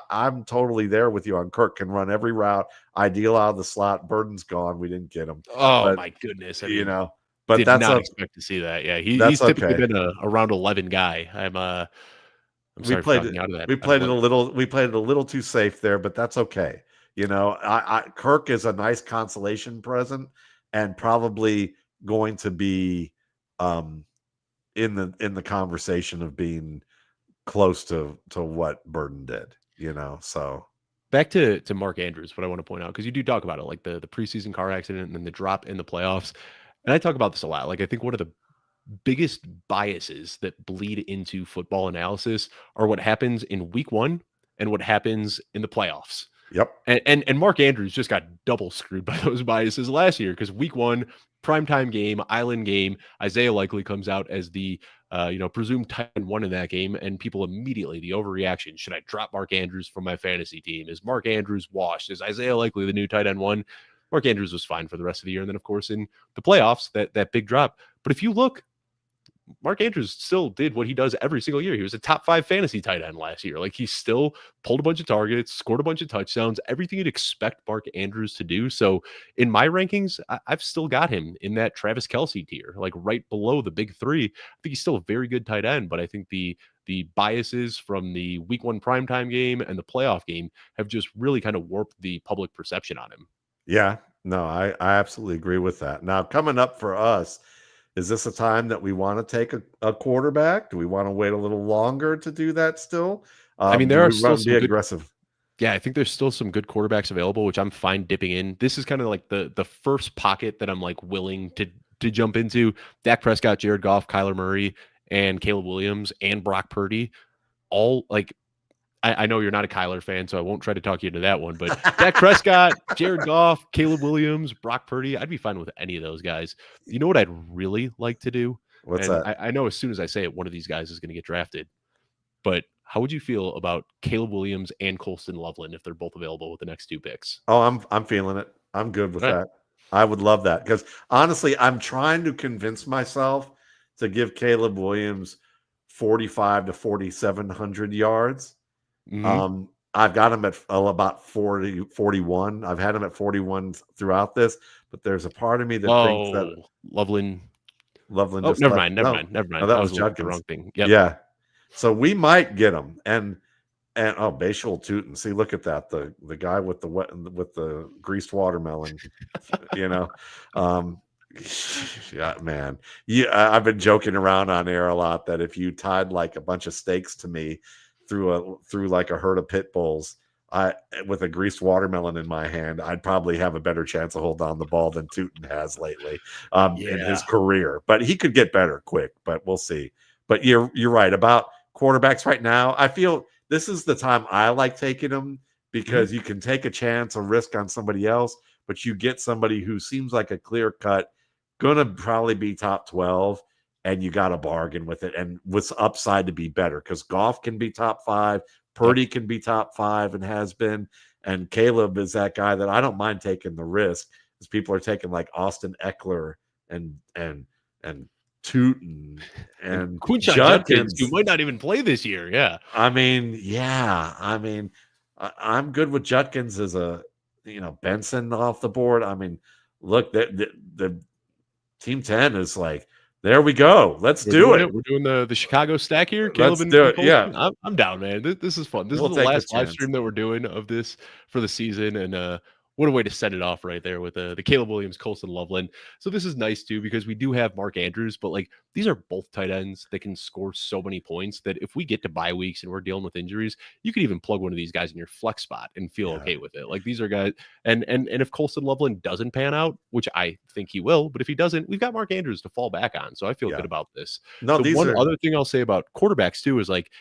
Speaker 2: I'm totally there with you on Kirk. Can run every route, ideal out of the slot. Burden's gone. We didn't get him.
Speaker 1: Oh,
Speaker 2: but,
Speaker 1: my goodness.
Speaker 2: I mean, but
Speaker 1: did not expect to see that. Yeah, he's typically been a round 11 guy. I'm sorry for talking out of that.
Speaker 2: We played it a little too safe there, but that's okay. Kirk is a nice consolation present and probably going to be in the conversation of being close to what Burden did, so.
Speaker 1: Back to Mark Andrews, what I want to point out, because you do talk about it, like the preseason car accident and then the drop in the playoffs. And I talk about this a lot. Like, I think one of the biggest biases that bleed into football analysis are what happens in week 1 and what happens in the playoffs.
Speaker 2: Yep.
Speaker 1: And Mark Andrews just got double screwed by those biases last year, because week 1, primetime game, island game, Isaiah likely comes out as the presumed tight end 1 in that game, and people immediately, the overreaction, should I drop Mark Andrews from my fantasy team? Is Mark Andrews washed? Is Isaiah likely the new tight end 1? Mark Andrews was fine for the rest of the year. And then, of course, in the playoffs, that big drop. But if you look, Mark Andrews still did what he does every single year. He was a top 5 fantasy tight end last year. Like, he still pulled a bunch of targets, scored a bunch of touchdowns, everything you'd expect Mark Andrews to do. So in my rankings, I've still got him in that Travis Kelce tier, like right below the big 3. I think he's still a very good tight end, but I think the biases from the week 1 primetime game and the playoff game have just really kind of warped the public perception on him.
Speaker 2: Yeah, no, I absolutely agree with that. Now, coming up for us, is this a time that we want to take a quarterback? Do we want to wait a little longer to do that still?
Speaker 1: I mean, there are still some
Speaker 2: aggressive.
Speaker 1: Yeah, I think there's still some good quarterbacks available, which I'm fine dipping in. This is kind of like the first pocket that I'm like willing to jump into. Dak Prescott, Jared Goff, Kyler Murray, and Caleb Williams, and Brock Purdy. All like, I know you're not a Kyler fan, so I won't try to talk you into that one. But Dak Prescott, Jared Goff, Caleb Williams, Brock Purdy, I'd be fine with any of those guys. You know what I'd really like to do?
Speaker 2: What's
Speaker 1: and
Speaker 2: that?
Speaker 1: I know as soon as I say it, one of these guys is going to get drafted. But how would you feel about Caleb Williams and Colston Loveland if they're both available with the next 2 picks?
Speaker 2: Oh, I'm feeling it. I'm good with that. I would love that, because honestly, I'm trying to convince myself to give Caleb Williams 4,500 to 4,700 yards.
Speaker 1: Mm-hmm.
Speaker 2: I've got him at about 40, 41. I've had him at 41 throughout this, but there's a part of me that thinks that
Speaker 1: Loveland.
Speaker 2: Just
Speaker 1: never mind. No,
Speaker 2: that was Judkins.
Speaker 1: The wrong thing. Yep.
Speaker 2: Yeah. So we might get him. And Bashal Tootin. See, look at that. The guy with the greased watermelon, Yeah, man. Yeah, I've been joking around on air a lot that if you tied like a bunch of steaks to me through like a herd of pit bulls, with a greased watermelon in my hand, I'd probably have a better chance of holding on the ball than Tootin has lately in his career. But he could get better quick, but we'll see. But you're right about quarterbacks right now. I feel this is the time I like taking them, because you can take a chance, a risk on somebody else, but you get somebody who seems like a clear cut, gonna probably be top 12. And you got to bargain with it, and with upside to be better, because Goff can be top 5, Purdy can be top 5 and has been, and Caleb is that guy that I don't mind taking the risk, because people are taking like Austin Eckler and Tootin and
Speaker 1: Judkins, who might not even play this year. Yeah,
Speaker 2: I'm good with Judkins as a Benson off the board. I mean, look, the Team 10 is like, there we go. Let's do it.
Speaker 1: We're doing the Chicago stack here.
Speaker 2: Caleb, let's do it. Yeah,
Speaker 1: I'm down, man. This is fun. This is the last live stream that we're doing of this for the season, and What a way to set it off right there with the Caleb Williams, Colston Loveland. So this is nice too because we do have Mark Andrews, but like these are both tight ends that can score so many points that if we get to bye weeks and we're dealing with injuries, you could even plug one of these guys in your flex spot and feel
Speaker 2: Yeah.
Speaker 1: okay with it. Like these are guys, and if Colston Loveland doesn't pan out, which I think he will, but if he doesn't, we've got Mark Andrews to fall back on. So I feel
Speaker 2: Yeah.
Speaker 1: good about this.
Speaker 2: No,
Speaker 1: The
Speaker 2: these
Speaker 1: one
Speaker 2: are
Speaker 1: other thing I'll say about quarterbacks too is like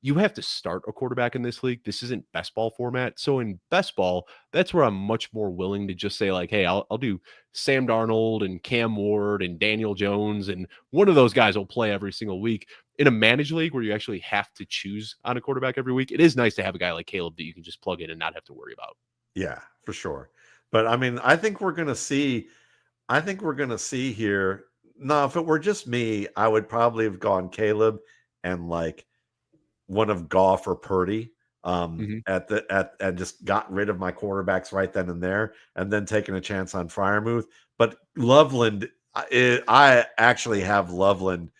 Speaker 1: you have to start a quarterback in this league. This isn't best ball format. So in best ball, that's where I'm much more willing to just say, like, hey, I'll do Sam Darnold and Cam Ward and Daniel Jones, and one of those guys will play every single week. In a managed league where you actually have to choose on a quarterback every week, it is nice to have a guy like Caleb that you can just plug in and not have to worry about.
Speaker 2: Yeah, for sure. But I mean, I think we're gonna see here. No, if it were just me, I would probably have gone Caleb and like one of Goff or Purdy
Speaker 1: Mhm.
Speaker 2: and just got rid of my quarterbacks right then and there, and then taking a chance on Fryermuth. But Loveland, I actually have Loveland.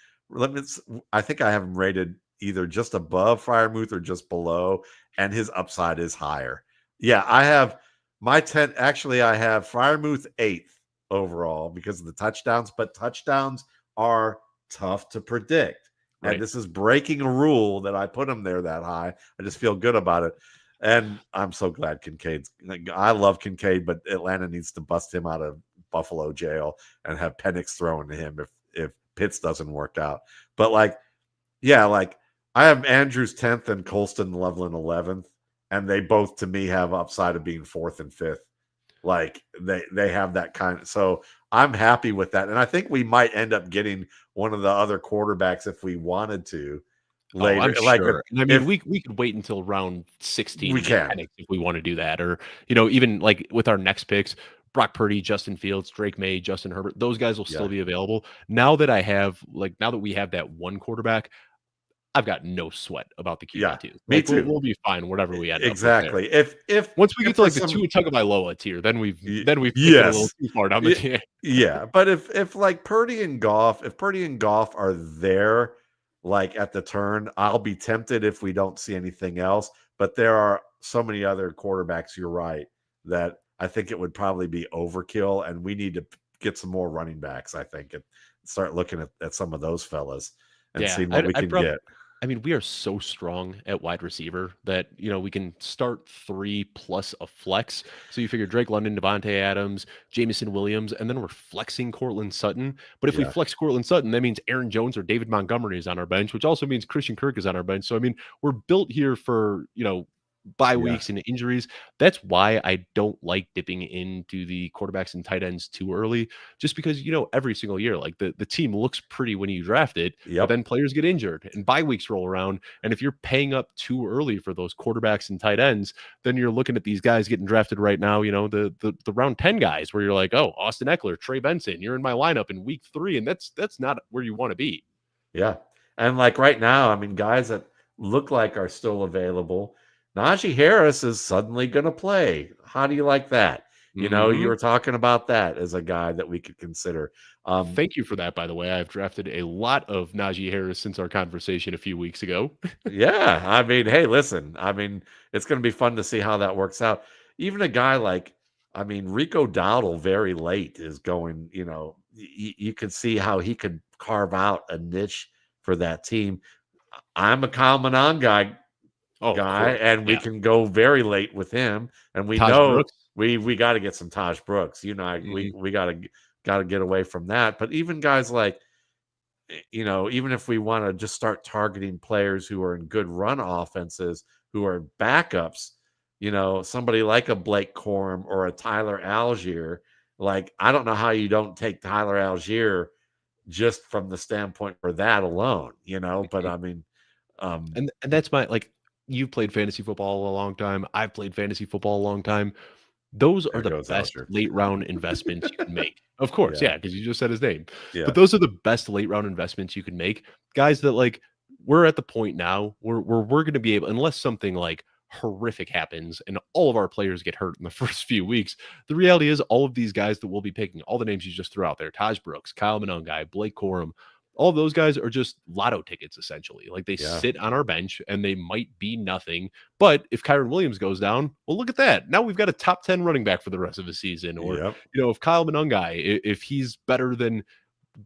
Speaker 2: I think I have him rated either just above Fryermuth or just below, and his upside is higher. Yeah, I have my 10. Actually, I have Fryermuth 8th overall because of the touchdowns, but touchdowns are tough to predict. And
Speaker 1: Right.
Speaker 2: this is breaking a rule that I put him there that high. I just feel good about it. And I'm so glad Kincaid's. I love Kincaid, but Atlanta needs to bust him out of Buffalo jail and have Penix thrown to him if Pitts doesn't work out. But like, yeah, like I have Andrews 10th and Colston Loveland 11th, and they both to me have upside of being 4th and 5th. Like they have that kind of, so I'm happy with that. And I think we might end up getting one of the other quarterbacks if we wanted to
Speaker 1: Oh,
Speaker 2: later.
Speaker 1: I'm
Speaker 2: Like
Speaker 1: sure. And I mean,
Speaker 2: if
Speaker 1: we could wait until round 16
Speaker 2: we
Speaker 1: to get
Speaker 2: can.
Speaker 1: Penix if we want to do that. Or, even like with our next picks, Brock Purdy, Justin Fields, Drake May, Justin Herbert, those guys will still
Speaker 2: Yeah.
Speaker 1: be available. Now that we have that one quarterback, I've got no sweat about the
Speaker 2: Yeah.
Speaker 1: QB2.
Speaker 2: Me
Speaker 1: Like we'll,
Speaker 2: too.
Speaker 1: we'll be fine, whatever we end up with there.
Speaker 2: Exactly.
Speaker 1: Once we get
Speaker 2: If
Speaker 1: to
Speaker 2: for
Speaker 1: like the
Speaker 2: some
Speaker 1: Tua Tagovailoa tier, then we've taken it a little
Speaker 2: yes.
Speaker 1: too far down the tier.
Speaker 2: Yeah, but if like Purdy and Goff, if Purdy and Goff are there, like at the turn, I'll be tempted if we don't see anything else. But there are so many other quarterbacks. You're right that I think it would probably be overkill, and we need to get some more running backs. I think and start looking at some of those fellas and
Speaker 1: Yeah,
Speaker 2: seeing what we
Speaker 1: I'd
Speaker 2: can
Speaker 1: probably.
Speaker 2: get.
Speaker 1: I mean, we are so strong at wide receiver that we can start 3 plus a flex. So you figure Drake London, Devontae Adams, Jamison Williams, and then we're flexing Cortland Sutton. But if we
Speaker 2: Yeah,
Speaker 1: flex Cortland Sutton, that means Aaron Jones or David Montgomery is on our bench, which also means Christian Kirk is on our bench. So I mean, we're built here for bye
Speaker 2: yeah,
Speaker 1: weeks and injuries. That's why I don't like dipping into the quarterbacks and tight ends too early, just because every single year, like the team looks pretty when you draft it, but
Speaker 2: yep,
Speaker 1: then players get injured and bye weeks roll around. And if you're paying up too early for those quarterbacks and tight ends, then you're looking at these guys getting drafted right now, the round 10 guys where you're like, oh, Austin Eckler, Trey Benson, you're in my lineup in week 3. And that's not where you want to be.
Speaker 2: yeah. And like right now, I mean, guys that look like are still available. Najee Harris is suddenly going to play. How do you like that? You
Speaker 1: Mhm.
Speaker 2: were talking about that as a guy that we could consider. Um,
Speaker 1: Thank you for that, by the way. I've drafted a lot of Najee Harris since our conversation a few weeks ago.
Speaker 2: yeah, I mean, hey, listen, I mean, it's going to be fun to see how that works out. Even a guy like, I mean, Rico Dowdle very late is going, you could see how he could carve out a niche for that team. I'm a Kalmanon
Speaker 1: Oh, of
Speaker 2: guy,
Speaker 1: course.
Speaker 2: and we
Speaker 1: Yeah.
Speaker 2: can go very late with him. And we
Speaker 1: Taj
Speaker 2: know
Speaker 1: Brooks.
Speaker 2: we got to get some Taj Brooks.
Speaker 1: Mhm.
Speaker 2: We got to get away from that. But even guys like, even if we want to just start targeting players who are in good run offenses, who are backups, somebody like a Blake Corum or a Tyler Algier. Like, I don't know how you don't take Tyler Algier just from the standpoint for that alone, But
Speaker 1: Mhm.
Speaker 2: I mean, um,
Speaker 1: And that's my like, you've played fantasy football a long time. I've played fantasy football a long time. Those are
Speaker 2: there
Speaker 1: the
Speaker 2: goes
Speaker 1: best
Speaker 2: Algier.
Speaker 1: late round investments you can make. Of course,
Speaker 2: Yeah,
Speaker 1: yeah, because you just said his name.
Speaker 2: yeah,
Speaker 1: But those are the best late round investments you can make. Guys that like we're at the point now where we're gonna be able, unless something like horrific happens and all of our players get hurt in the first few weeks. The reality is all of these guys that we'll be picking, all the names you just threw out there, Taj Brooks, Kyle Monangai, Blake Corum, all of those guys are just lotto tickets, essentially. Like they
Speaker 2: Yeah.
Speaker 1: sit on our bench and they might be nothing. But if Kyron Williams goes down, well, look at that. Now we've got a top 10 running back for the rest of the season. Or,
Speaker 2: Yep.
Speaker 1: if Kyle Monungai, if he's better than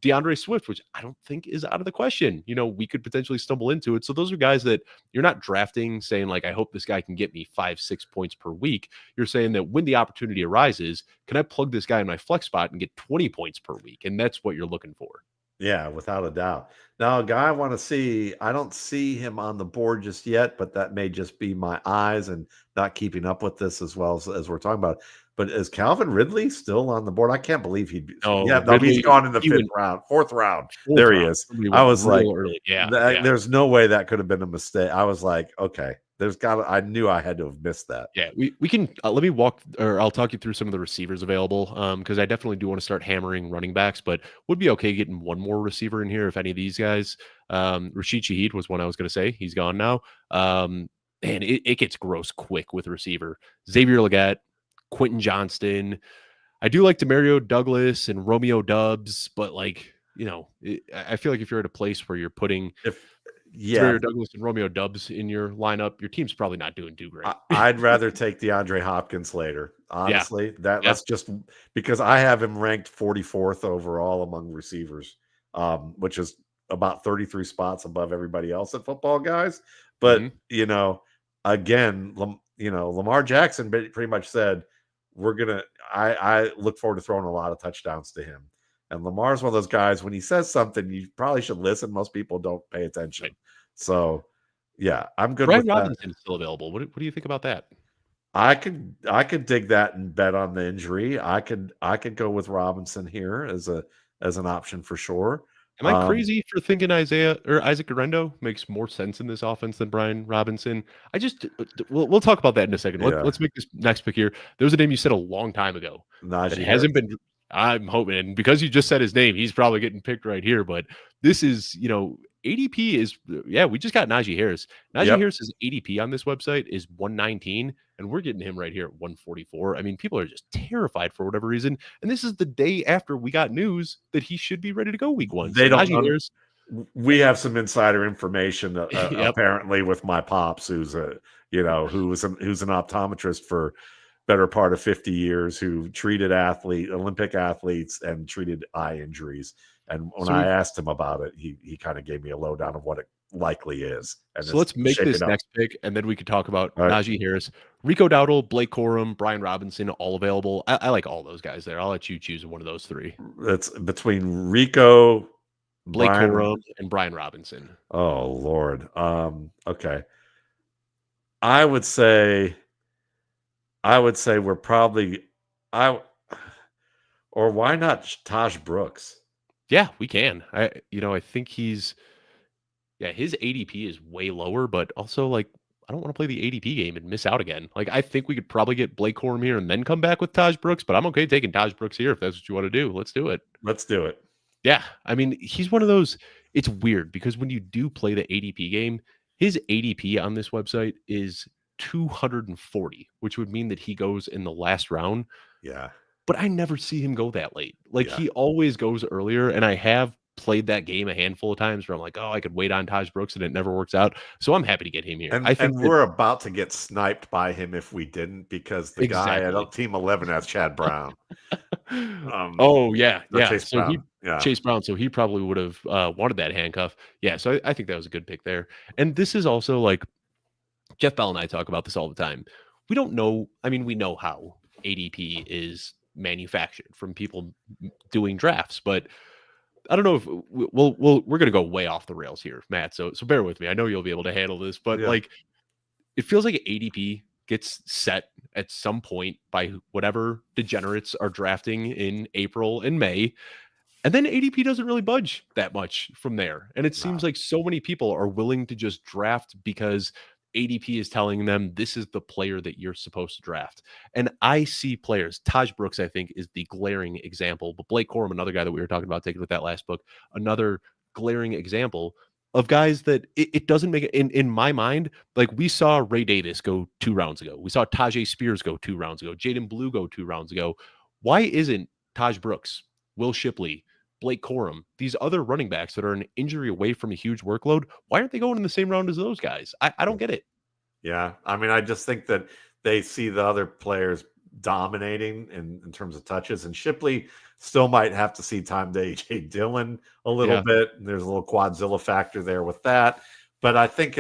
Speaker 1: DeAndre Swift, which I don't think is out of the question, we could potentially stumble into it. So those are guys that you're not drafting saying, like, I hope this guy can get me 5-6 points per week. You're saying that when the opportunity arises, can I plug this guy in my flex spot and get 20 points per week? And that's what you're looking for.
Speaker 2: Yeah, without a doubt. Now, a guy I want to see, I don't see him on the board just yet, but that may just be my eyes and not keeping up with this as well as we're talking about. But is Calvin Ridley still on the board? I can't believe he'd be.
Speaker 1: Oh,
Speaker 2: Yeah, no, he's
Speaker 1: Ridley,
Speaker 2: gone in the
Speaker 1: he
Speaker 2: fifth
Speaker 1: went
Speaker 2: round, fourth round.
Speaker 1: fourth
Speaker 2: There he
Speaker 1: round.
Speaker 2: is.
Speaker 1: Somebody
Speaker 2: I
Speaker 1: went
Speaker 2: was like,
Speaker 1: real early. Yeah.
Speaker 2: there's no way that could have been a mistake. I was like, okay, I knew I had to have missed that.
Speaker 1: Yeah, we can let me walk, or I'll talk you through some of the receivers available, because I definitely do want to start hammering running backs, but would be okay getting one more receiver in here if any of these guys. Rashid Shaheed was one I was going to say. He's gone now. And it gets gross quick with receiver. Xavier Legette, Quentin Johnston. I do like Demario Douglas and Romeo Dubs, but like, I feel like if you're at a place where you're putting Demario Douglas and Romeo Dubs in your lineup, your team's probably not doing too great.
Speaker 2: I'd rather take DeAndre Hopkins later. Honestly, that's just because I have him ranked 44th overall among receivers, which is about 33 spots above everybody else at Football Guys. But again, Lamar Jackson pretty much said I look forward to throwing a lot of touchdowns to him. And Lamar's one of those guys, when he says something, you probably should listen. Most people don't pay attention. Right. So, yeah, I'm good with that.
Speaker 1: Brian Robinson is still available. What do you think about that?
Speaker 2: I could dig that and bet on the injury. I could go with Robinson here as an option for sure.
Speaker 1: Am I crazy for thinking Isaac Guerrero makes more sense in this offense than Brian Robinson? We'll talk about that in a second. Let's make this next pick here. There was a name you said a long time ago that hasn't been. I'm hoping, and because you just said his name, he's probably getting picked right here. But this is, ADP is, we just got Najee Harris. Najee Harris's ADP on this website is 119, and we're getting him right here at 144. I mean, people are just terrified for whatever reason. And this is the day after we got news that he should be ready to go week one.
Speaker 2: They don't. Harris, we have some insider information apparently with my pops, who's an optometrist for better part of 50 years, who treated Olympic athletes and treated eye injuries. And when I asked him about it, he kind of gave me a lowdown of what it likely is. And
Speaker 1: so let's make this next pick, and then we could talk about Najee Harris, Rico Dowdle, Blake Corum, Brian Robinson, all available. I like all those guys there. I'll let you choose one of those three.
Speaker 2: It's between Rico,
Speaker 1: Blake Corum, and Brian Robinson.
Speaker 2: Oh, Lord. Okay. I would say we're probably or why not Taj Brooks?
Speaker 1: Yeah, we can. I think his ADP is way lower, but also like I don't want to play the ADP game and miss out again. Like I think we could probably get Blake Corum here and then come back with Taj Brooks, but I'm okay taking Taj Brooks here if that's what you want to do. Let's do it.
Speaker 2: Let's do it.
Speaker 1: Yeah, I mean, he's one of those. It's weird because when you do play the ADP game, his ADP on this website is 240, which would mean that he goes in the last round.
Speaker 2: Yeah.
Speaker 1: But I never see him go that late. Like he always goes earlier. And I have played that game a handful of times where I'm like, oh, I could wait on Taj Brooks and it never works out. So I'm happy to get him here.
Speaker 2: And, I think we're about to get sniped by him if we didn't, because the guy at Team 11 has Chad Brown.
Speaker 1: Chase Brown. Chase Brown. So he probably would have wanted that handcuff. Yeah. So I think that was a good pick there. And this is also like Jeff Bell and I talk about this all the time. We don't know. I mean, we know how ADP is manufactured from people doing drafts, but I don't know if we're going to go way off the rails here, Matt. So bear with me. I know you'll be able to handle this, but like it feels like ADP gets set at some point by whatever degenerates are drafting in April and May. And then ADP doesn't really budge that much from there. And it seems like so many people are willing to just draft because ADP is telling them this is the player that you're supposed to draft. And I see players, Taj Brooks, I think, is the glaring example, but Blake Corum, another guy that we were talking about taking with that last book, another glaring example of guys that it doesn't make it in my mind. Like we saw Ray Davis go 2 rounds ago. We saw Tajay Spears go 2 rounds ago. Jaden Blue go 2 rounds ago. Why isn't Taj Brooks, Will Shipley, Blake Corum, these other running backs that are an injury away from a huge workload. Why aren't they going in the same round as those guys? I don't get it.
Speaker 2: Yeah. I mean, I just think that they see the other players dominating in terms of touches, and Shipley still might have to see time to AJ Dillon a little
Speaker 1: Yeah.
Speaker 2: bit. There's a little quadzilla factor there with that. But I think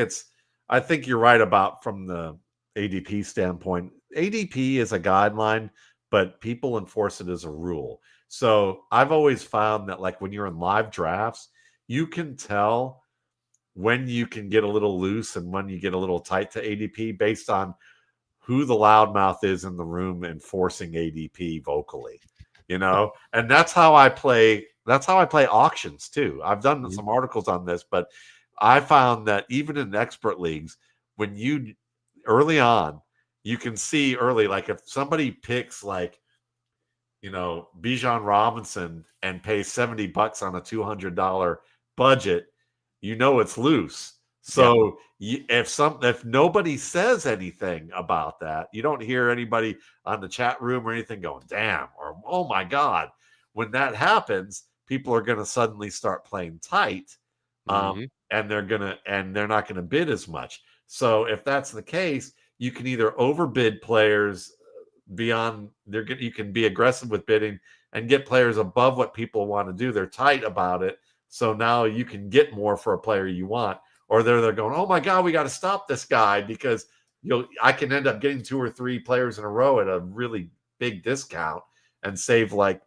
Speaker 2: you're right about from the ADP standpoint. ADP is a guideline, but people enforce it as a rule. So I've always found that, like, when you're in live drafts, you can tell when you can get a little loose and when you get a little tight to ADP based on who the loudmouth is in the room enforcing ADP vocally, and that's how I play. That's how I play auctions too. I've done some articles on this, but I found that even in expert leagues, when you early on, you can see early, like if somebody picks like, Bijan Robinson and pays $70 on a $200 budget, it's loose. So if nobody says anything about that, you don't hear anybody on the chat room or anything going, damn, or oh my God. When that happens, people are going to suddenly start playing tight, and they're not going to bid as much. So if that's the case, you can either overbid players beyond you can be aggressive with bidding and get players above what people want to do. They're tight about it. So now you can get more for a player you want, or they're going, oh my God, we got to stop this guy because I can end up getting 2 or 3 players in a row at a really big discount and save like,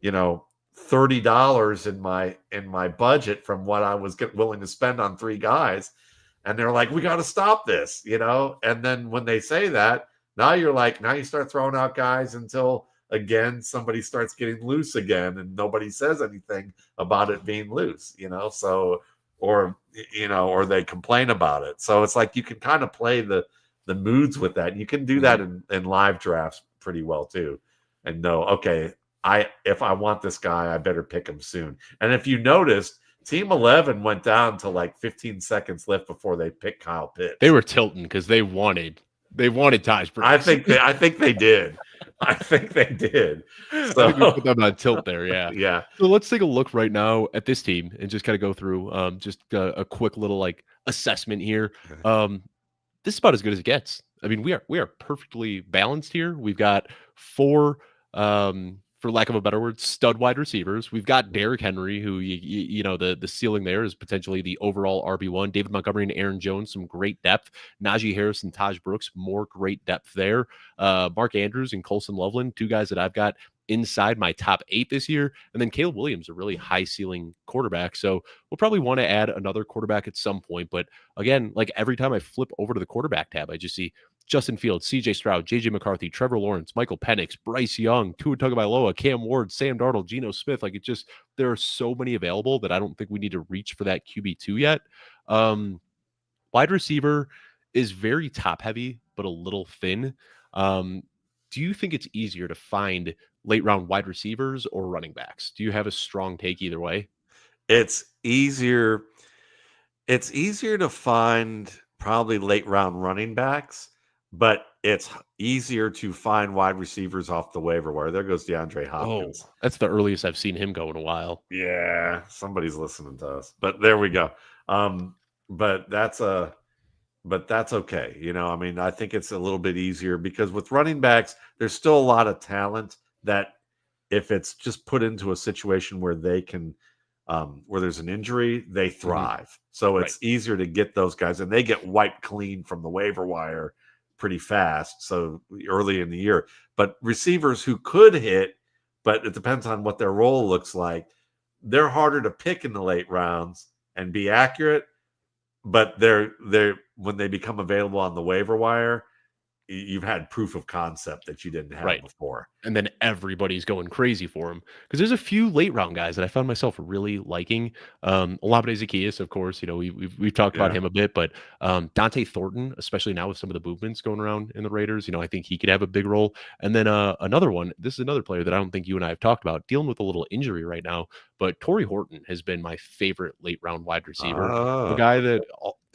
Speaker 2: $30 in my budget from what I was willing to spend on 3 guys. And they're like, we got to stop this, And then when they say that, now you start throwing out guys until again somebody starts getting loose again and nobody says anything about it being loose, so or they complain about it. So it's like you can kind of play the moods with that. You can do that in live drafts pretty well too, and know, okay, if I want this guy, I better pick him soon. And if you noticed, Team 11 went down to like 15 seconds left before they picked Kyle Pitts.
Speaker 1: They were tilting because they wanted Taj Brooks.
Speaker 2: I think they did. I think they did. So
Speaker 1: I think we put them on tilt there. Yeah.
Speaker 2: Yeah.
Speaker 1: So let's take a look right now at this team and just kind of go through just a quick little like assessment here. This is about as good as it gets. I mean, we are perfectly balanced here. We've got 4 for lack of a better word, stud wide receivers. We've got Derrick Henry, who the ceiling there is potentially the overall RB1. David Montgomery and Aaron Jones, some great depth. Najee Harris and Taj Brooks, more great depth there. Mark Andrews and Colson Loveland, 2 guys that I've got inside my top 8 this year. And then Caleb Williams, a really high ceiling quarterback. So we'll probably want to add another quarterback at some point. But again, like every time I flip over to the quarterback tab, I just see Justin Fields, CJ Stroud, JJ McCarthy, Trevor Lawrence, Michael Penix, Bryce Young, Tua Tagovailoa, Cam Ward, Sam Darnold, Geno Smith. Like there are so many available that I don't think we need to reach for that QB2 yet. Wide receiver is very top heavy, but a little thin. Do you think it's easier to find late round wide receivers or running backs? Do you have a strong take either way?
Speaker 2: It's easier to find probably late round running backs, but it's easier to find wide receivers off the waiver wire. There goes DeAndre Hopkins.
Speaker 1: Oh, that's the earliest I've seen him go in a while.
Speaker 2: Yeah, somebody's listening to us. But there we go. But that's okay. I mean, I think it's a little bit easier because with running backs, there's still a lot of talent that if it's just put into a situation where they can where there's an injury, they thrive. So it's easier to get those guys, and they get wiped clean from the waiver wire pretty fast. So early in the year, but receivers who could hit, but it depends on what their role looks like. They're harder to pick in the late rounds and be accurate, but they're when they become available on the waiver wire, you've had proof of concept that you didn't have before.
Speaker 1: And then everybody's going crazy for him because there's a few late round guys that I found myself really liking. Olamide Zaccheaus, of course, we've talked about him a bit, but Dante Thornton, especially now with some of the movements going around in the Raiders, I think he could have a big role. And then another one, this is another player that I don't think you and I have talked about, dealing with a little injury right now, but Torrey Horton has been my favorite late round wide receiver. A guy that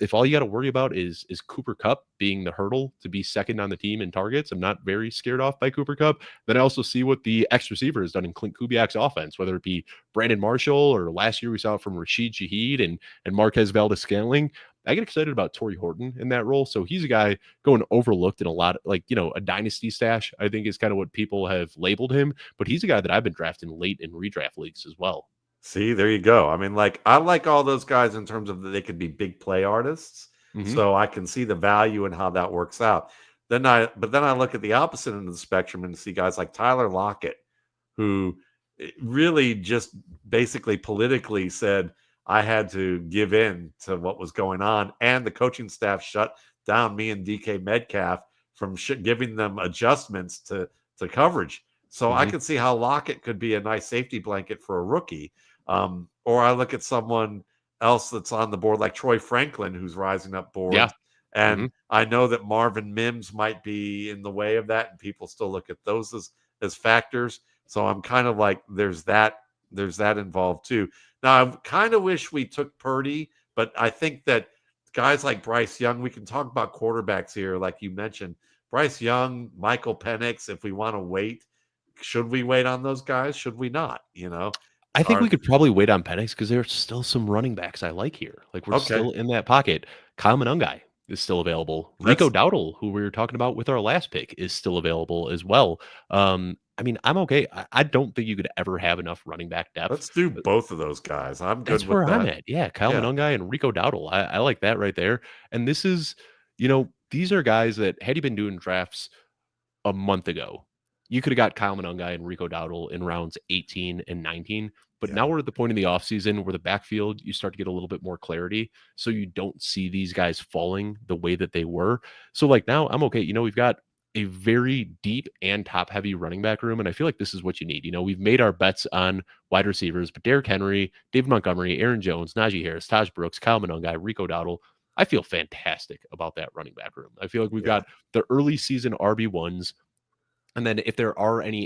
Speaker 1: if all you got to worry about is Cooper Kupp being the hurdle to be second on the team in targets, I'm not very scared off by Cooper Kupp. Then I also see what the X receiver has done in Clint Kubiak's offense, whether it be Brandon Marshall or last year we saw it from Rashid Shaheed and Marquez Valdes-Scantling. I get excited about Torrey Horton in that role. So he's a guy going overlooked in a lot, like, a dynasty stash, I think is kind of what people have labeled him. But he's a guy that I've been drafting late in redraft leagues as well.
Speaker 2: See, there you go. I mean, like, I like all those guys in terms of that they could be big play artists.
Speaker 1: Mm-hmm.
Speaker 2: So I can see the value in how that works out. But then I look at the opposite end of the spectrum and see guys like Tyler Lockett, who really just basically politically said, I had to give in to what was going on. And the coaching staff shut down me and DK Metcalf from giving them adjustments to coverage. So I could see how Lockett could be a nice safety blanket for a rookie. Or I look at someone else that's on the board like Troy Franklin, who's rising up board.
Speaker 1: Yeah.
Speaker 2: And I know that Marvin Mims might be in the way of that, and people still look at those as factors. So I'm kind of like, there's that involved too. Now, I kind of wish we took Purdy, but I think that guys like Bryce Young, we can talk about quarterbacks here, like you mentioned. Bryce Young, Michael Penix, if we want to wait, should we wait on those guys? Should we not?
Speaker 1: I think we could probably wait on Penix because there's still some running backs I like here. Like we're still in that pocket. Kyle Monangai is still available. Rico Dowdle, who we were talking about with our last pick, is still available as well. I mean, I'm okay. I don't think you could ever have enough running back depth.
Speaker 2: Let's do both of those guys. I'm good
Speaker 1: That's
Speaker 2: with
Speaker 1: where
Speaker 2: that.
Speaker 1: I'm at. Yeah, Kyle Monangai and Rico Dowdle. I like that right there. And this is, these are guys that had you been doing drafts a month ago, you could have got Kyle Monangai and Rico Dowdle in rounds 18 and 19. But now we're at the point in the offseason where the backfield, you start to get a little bit more clarity. So you don't see these guys falling the way that they were. So like now I'm okay. We've got a very deep and top heavy running back room. And I feel like this is what you need. We've made our bets on wide receivers, but Derrick Henry, David Montgomery, Aaron Jones, Najee Harris, Taj Brooks, Kyle Monangai, Rico Dowdle. I feel fantastic about that running back room. I feel like we've got the early season RB1s. And then if there are any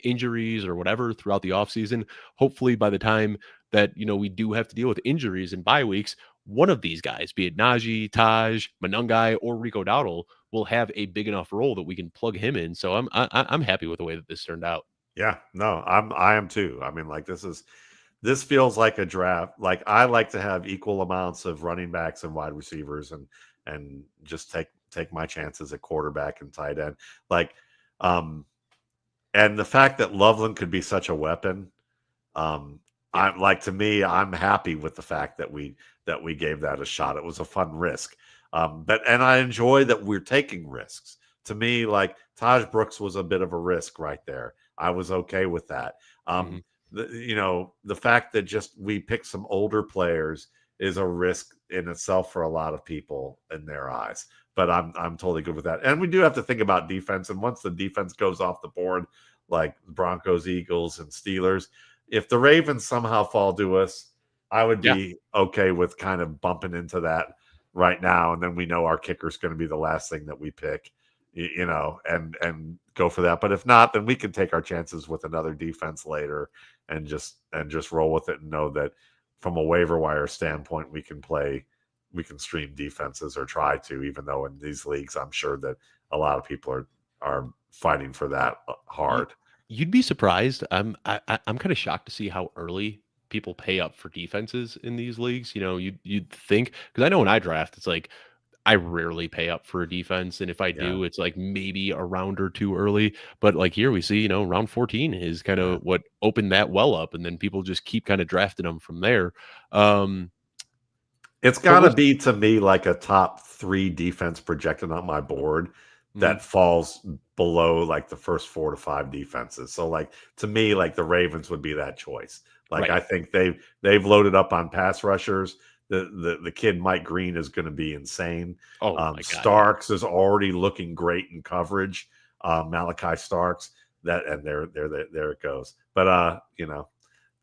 Speaker 1: injuries or whatever throughout the offseason, hopefully by the time that, we do have to deal with injuries and bye weeks, one of these guys, be it Najee, Taj, Monangai, or Rico Dowdle, will have a big enough role that we can plug him in. So I'm happy with the way that this turned out.
Speaker 2: Yeah, no, I am too. I mean, like this feels like a draft. Like I like to have equal amounts of running backs and wide receivers and just take my chances at quarterback and tight end. Like, and the fact that Loveland could be such a weapon, I'm happy with the fact that we gave that a shot. It was a fun risk. And I enjoy that we're taking risks. To me, like Taj Brooks was a bit of a risk right there. I was okay with that. The fact that just we picked some older players is a risk in itself for a lot of people in their eyes. But I'm totally good with that. And we do have to think about defense. And once the defense goes off the board, like Broncos, Eagles, and Steelers, if the Ravens somehow fall to us, I would be okay with kind of bumping into that right now. And then we know our kicker is going to be the last thing that we pick, and go for that. But if not, then we can take our chances with another defense later and just roll with it and know that from a waiver wire standpoint, we can stream defenses or try to, even though in these leagues, I'm sure that a lot of people are fighting for that hard.
Speaker 1: You'd be surprised. I'm kind of shocked to see how early people pay up for defenses in these leagues. You'd think, because I know when I draft, it's like I rarely pay up for a defense, and if I do, it's like maybe a round or two early. But like here, we see round 14 is kind of what opened that well up, and then people just keep kind of drafting them from there.
Speaker 2: It's got to be, to me, like a top 3 defense projected on my board that falls below like the first 4 to 5 defenses. So like, to me, like the Ravens would be that choice. Like, I think they've loaded up on pass rushers. The kid Mike Green is going to be insane. Starks is already looking great in coverage. Malachi Starks, there it goes. But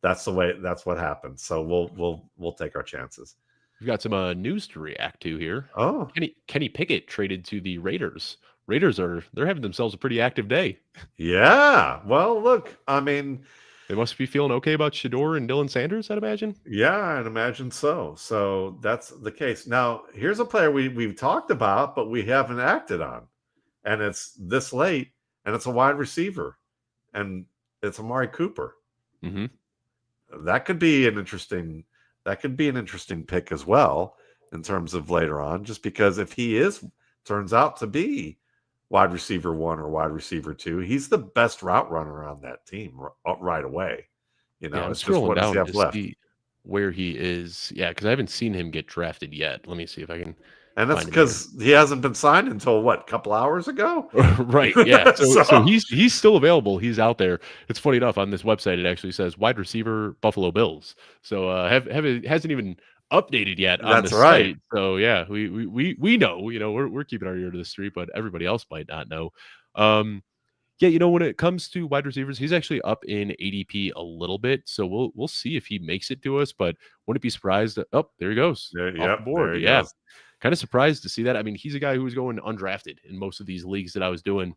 Speaker 2: that's what happens. So we'll take our chances.
Speaker 1: We've got some news to react to here.
Speaker 2: Oh,
Speaker 1: Kenny Pickett traded to the Raiders. Raiders they're having themselves a pretty active day.
Speaker 2: Yeah. Well, look, I mean,
Speaker 1: They must be feeling okay about Shador and Dylan Sanders, I'd imagine.
Speaker 2: Yeah, I'd imagine so. So that's the case. Now, here's a player we've talked about, but we haven't acted on, and it's this late, and it's a wide receiver, and it's Amari Cooper.
Speaker 1: Mm-hmm.
Speaker 2: That could be an interesting. That could be an interesting pick as well in terms of later on, just because if he turns out to be wide receiver 1 or wide receiver 2, he's the best route runner on that team right away.
Speaker 1: Yeah, I'm
Speaker 2: It's just
Speaker 1: scrolling
Speaker 2: what does he
Speaker 1: down
Speaker 2: have
Speaker 1: to
Speaker 2: left?
Speaker 1: see where he is. Yeah, because I haven't seen him get drafted yet. Let me see if I can
Speaker 2: And that's
Speaker 1: find him here.
Speaker 2: because he hasn't been signed until what, a couple hours ago?
Speaker 1: Right. Yeah. So
Speaker 2: So
Speaker 1: he's still available. He's out there. It's funny enough on this website. It actually says wide receiver Buffalo Bills. So hasn't even updated yet on the
Speaker 2: that's right.
Speaker 1: site. So yeah, we know. We're keeping our ear to the street, but everybody else might not know. Yeah, when it comes to wide receivers, he's actually up in ADP a little bit. So we'll see if he makes it to us. But wouldn't be surprised. Oh, there he goes off the board.
Speaker 2: There he
Speaker 1: Yeah.
Speaker 2: goes.
Speaker 1: Kind of surprised to see that. I mean, he's a guy who was going undrafted in most of these leagues that I was doing.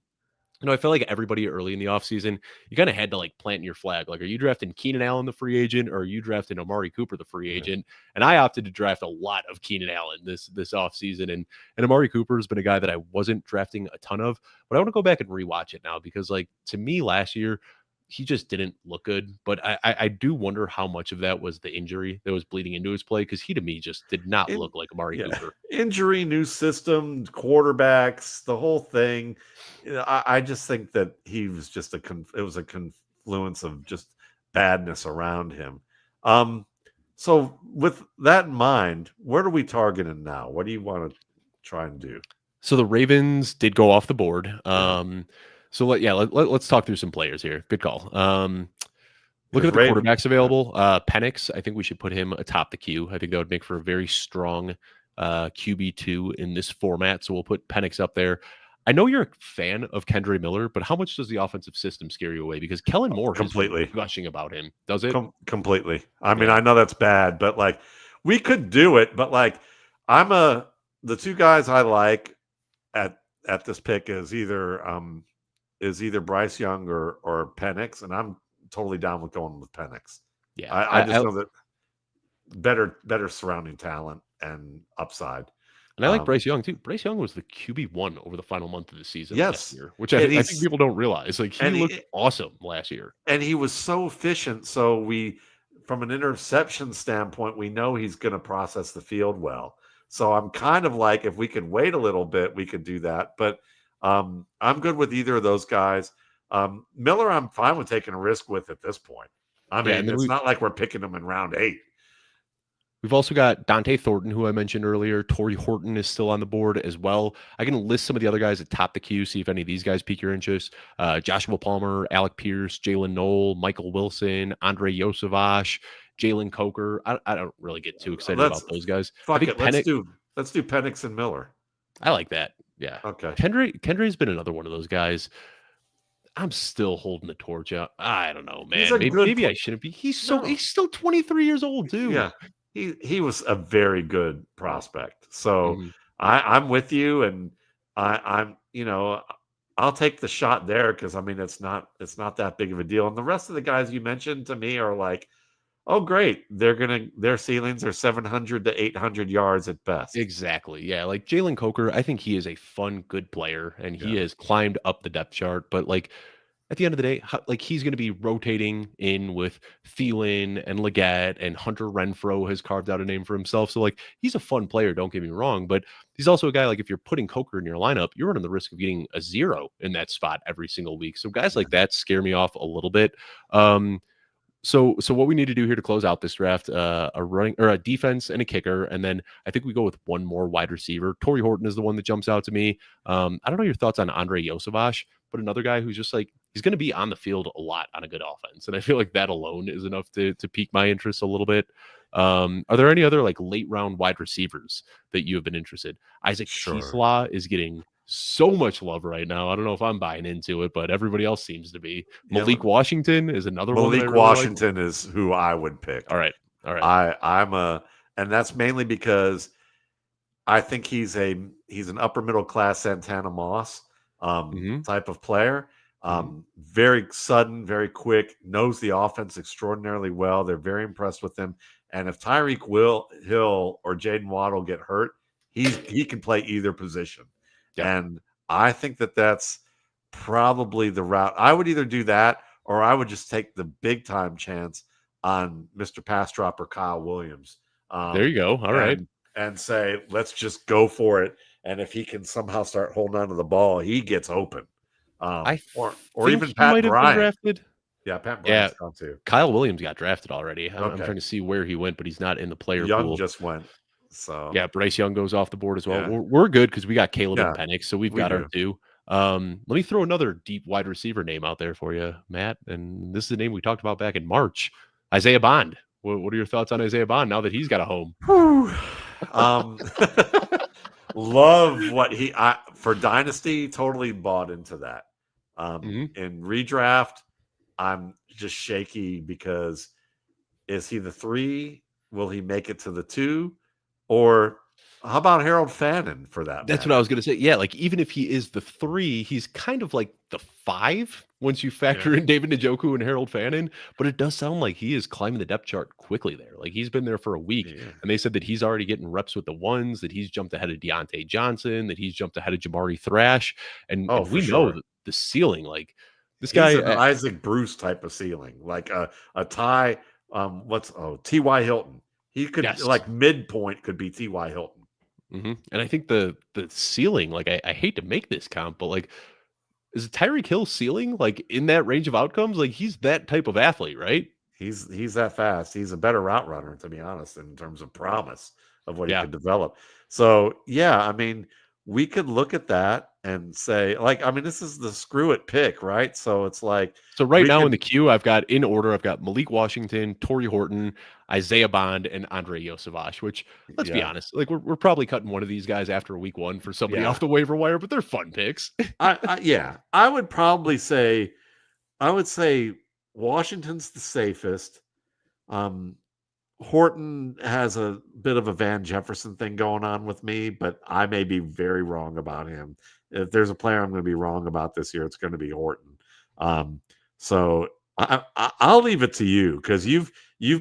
Speaker 1: I feel like everybody early in the offseason, you kind of had to like plant your flag. Like, are you drafting Keenan Allen, the free agent, or are you drafting Amari Cooper, the free
Speaker 2: Yeah.
Speaker 1: agent? And I opted to draft a lot of Keenan Allen this offseason. And Amari Cooper has been a guy that I wasn't drafting a ton of, but I want to go back and rewatch it now because, like, to me last year, he just didn't look good. But I do wonder how much of that was the injury that was bleeding into his play, because he to me just did not look like Amari
Speaker 2: Yeah,
Speaker 1: Cooper.
Speaker 2: injury, new system, quarterbacks, the whole thing. I just think that he was just it was a confluence of just badness around him. So with that in mind, where are we targeting now? What do you want to try and do?
Speaker 1: So the Ravens did go off the board.
Speaker 2: Yeah.
Speaker 1: So let's talk through some players here. Good call. Looking
Speaker 2: 'Cause
Speaker 1: at the
Speaker 2: Raven,
Speaker 1: quarterbacks available, Penix, I think we should put him atop the queue. I think that would make for a very strong QB2 in this format. So we'll put Penix up there. I know you're a fan of Kendra Miller, but how much does the offensive system scare you away? Because Kellen Moore has been
Speaker 2: completely.
Speaker 1: gushing about him. Does it?
Speaker 2: Completely. I mean,
Speaker 1: Yeah.
Speaker 2: I know that's bad, but like we could do it, but like the two guys I like at this pick is either Bryce Young or Penix, and I'm totally down with going with Penix.
Speaker 1: Yeah.
Speaker 2: I just know that better surrounding talent and upside.
Speaker 1: And I like Bryce Young too. Bryce Young was the QB1 over the final month of the season last
Speaker 2: Yes.
Speaker 1: year, which I think people don't realize. Like, he looked awesome last year.
Speaker 2: And he was so efficient. So from an interception standpoint, we know he's going to process the field well. So I'm kind of like, if we could wait a little bit, we could do that. But I'm good with either of those guys. Miller, I'm fine with taking a risk with at this point. I mean, it's not like we're picking him in round 8.
Speaker 1: We've also got Dante Thornton, who I mentioned earlier. Torrey Horton is still on the board as well. I can list some of the other guys at top the queue, see if any of these guys pique your interest. Joshua Palmer, Alec Pierce, Jalen Knoll, Michael Wilson, Andre Yosavash, Jalen Coker. I don't really get too excited about those guys.
Speaker 2: Fuck it. Let's do Penix and Miller.
Speaker 1: I like that. Yeah.
Speaker 2: Okay.
Speaker 1: Kendry's been another one of those guys. I'm still holding the torch out. I don't know, man. Maybe I shouldn't be. He's still 23 years old, too.
Speaker 2: Yeah. He was a very good prospect. So I'm with you, and I'm I'll take the shot there because I mean it's not that big of a deal. And the rest of the guys you mentioned to me are like, oh great, their ceilings are 700 to 800 yards at best.
Speaker 1: Exactly. Yeah. Like Jalen Coker, I think he is a fun, good player, and he has climbed up the depth chart. But like, at the end of the day, he's going to be rotating in with Thielen and Leggett, and Hunter Renfrow has carved out a name for himself. So like, he's a fun player, don't get me wrong, but he's also a guy, like, if you're putting Coker in your lineup, you're running the risk of getting a 0 in that spot every single week. So guys like that scare me off a little bit. So what we need to do here to close out this draft, a running or a defense and a kicker, and then I think we go with one more wide receiver. Torrey Horton is the one that jumps out to me. I don't know your thoughts on Andre Yosavash, but another guy who's just like, he's going to be on the field a lot on a good offense, and I feel like that alone is enough to pique my interest a little bit. Are there any other like late round wide receivers that you have been interested? Isaac Keith-Law is getting so much love right now. I don't know if I'm buying into it, but everybody else seems to be. Malik Washington is another one.
Speaker 2: Malik Washington is who I would pick.
Speaker 1: All right.
Speaker 2: And that's mainly because I think he's an upper middle class Santana Moss type of player. Very sudden, very quick, knows the offense extraordinarily well. They're very impressed with him. And if Tyreek Hill or Jaden Waddle get hurt, he can play either position.
Speaker 1: Yep.
Speaker 2: And I think that's probably the route. I would either do that or I would just take the big time chance on Mr. Pass Dropper Kyle Williams.
Speaker 1: There you go. All right.
Speaker 2: And say, let's just go for it. And if he can somehow start holding on to the ball, he gets open. Or even Pat Bryant.
Speaker 1: Drafted.
Speaker 2: Yeah, Pat Bryant's gone too.
Speaker 1: Kyle Williams got drafted already. I'm trying to see where he went, but he's not in the player
Speaker 2: Young
Speaker 1: pool.
Speaker 2: just went. So
Speaker 1: yeah, Bryce Young goes off the board as well. Yeah. We're good because we got Caleb and Penix, so we've got our two. Let me throw another deep wide receiver name out there for you, Matt. And this is the name we talked about back in March. Isaiah Bond. What are your thoughts on Isaiah Bond now that he's got a home?
Speaker 2: Love what for Dynasty, totally bought into that. In redraft, I'm just shaky because is he the 3? Will he make it to the 2? Or how about Harold Fannin for that?
Speaker 1: That's what I was going to say. Yeah, like even if he is the 3, he's kind of like the 5 once you factor in David Njoku and Harold Fannin. But it does sound like he is climbing the depth chart quickly there. Like he's been there for a week, and they said that he's already getting reps with the ones, that he's jumped ahead of Deontay Johnson, that he's jumped ahead of Jamari Thrash, and we know the ceiling. Like this guy,
Speaker 2: an Isaac Bruce type of ceiling, like a Ty. T.Y. Hilton. He could like midpoint could be T.Y. Hilton.
Speaker 1: And I think the ceiling, like I hate to make this comp, but like is Tyreek Hill ceiling like in that range of outcomes? Like he's that type of athlete, right?
Speaker 2: He's that fast. He's a better route runner, to be honest, in terms of promise of what he could develop. So I mean, we could look at that and say, like, I mean, this is the screw it pick, right? So it's like,
Speaker 1: so right now in the queue, I've got in order, I've got Malik Washington, Torrey Horton, Isaiah Bond, and Andre Yosevach, which let's be honest, like we're probably cutting one of these guys after week 1 for somebody off the waiver wire, but they're fun picks.
Speaker 2: I would probably say, Washington's the safest. Horton has a bit of a Van Jefferson thing going on with me, but I may be very wrong about him. If there's a player I'm going to be wrong about this year, it's going to be Horton. So I'll leave it to you because you've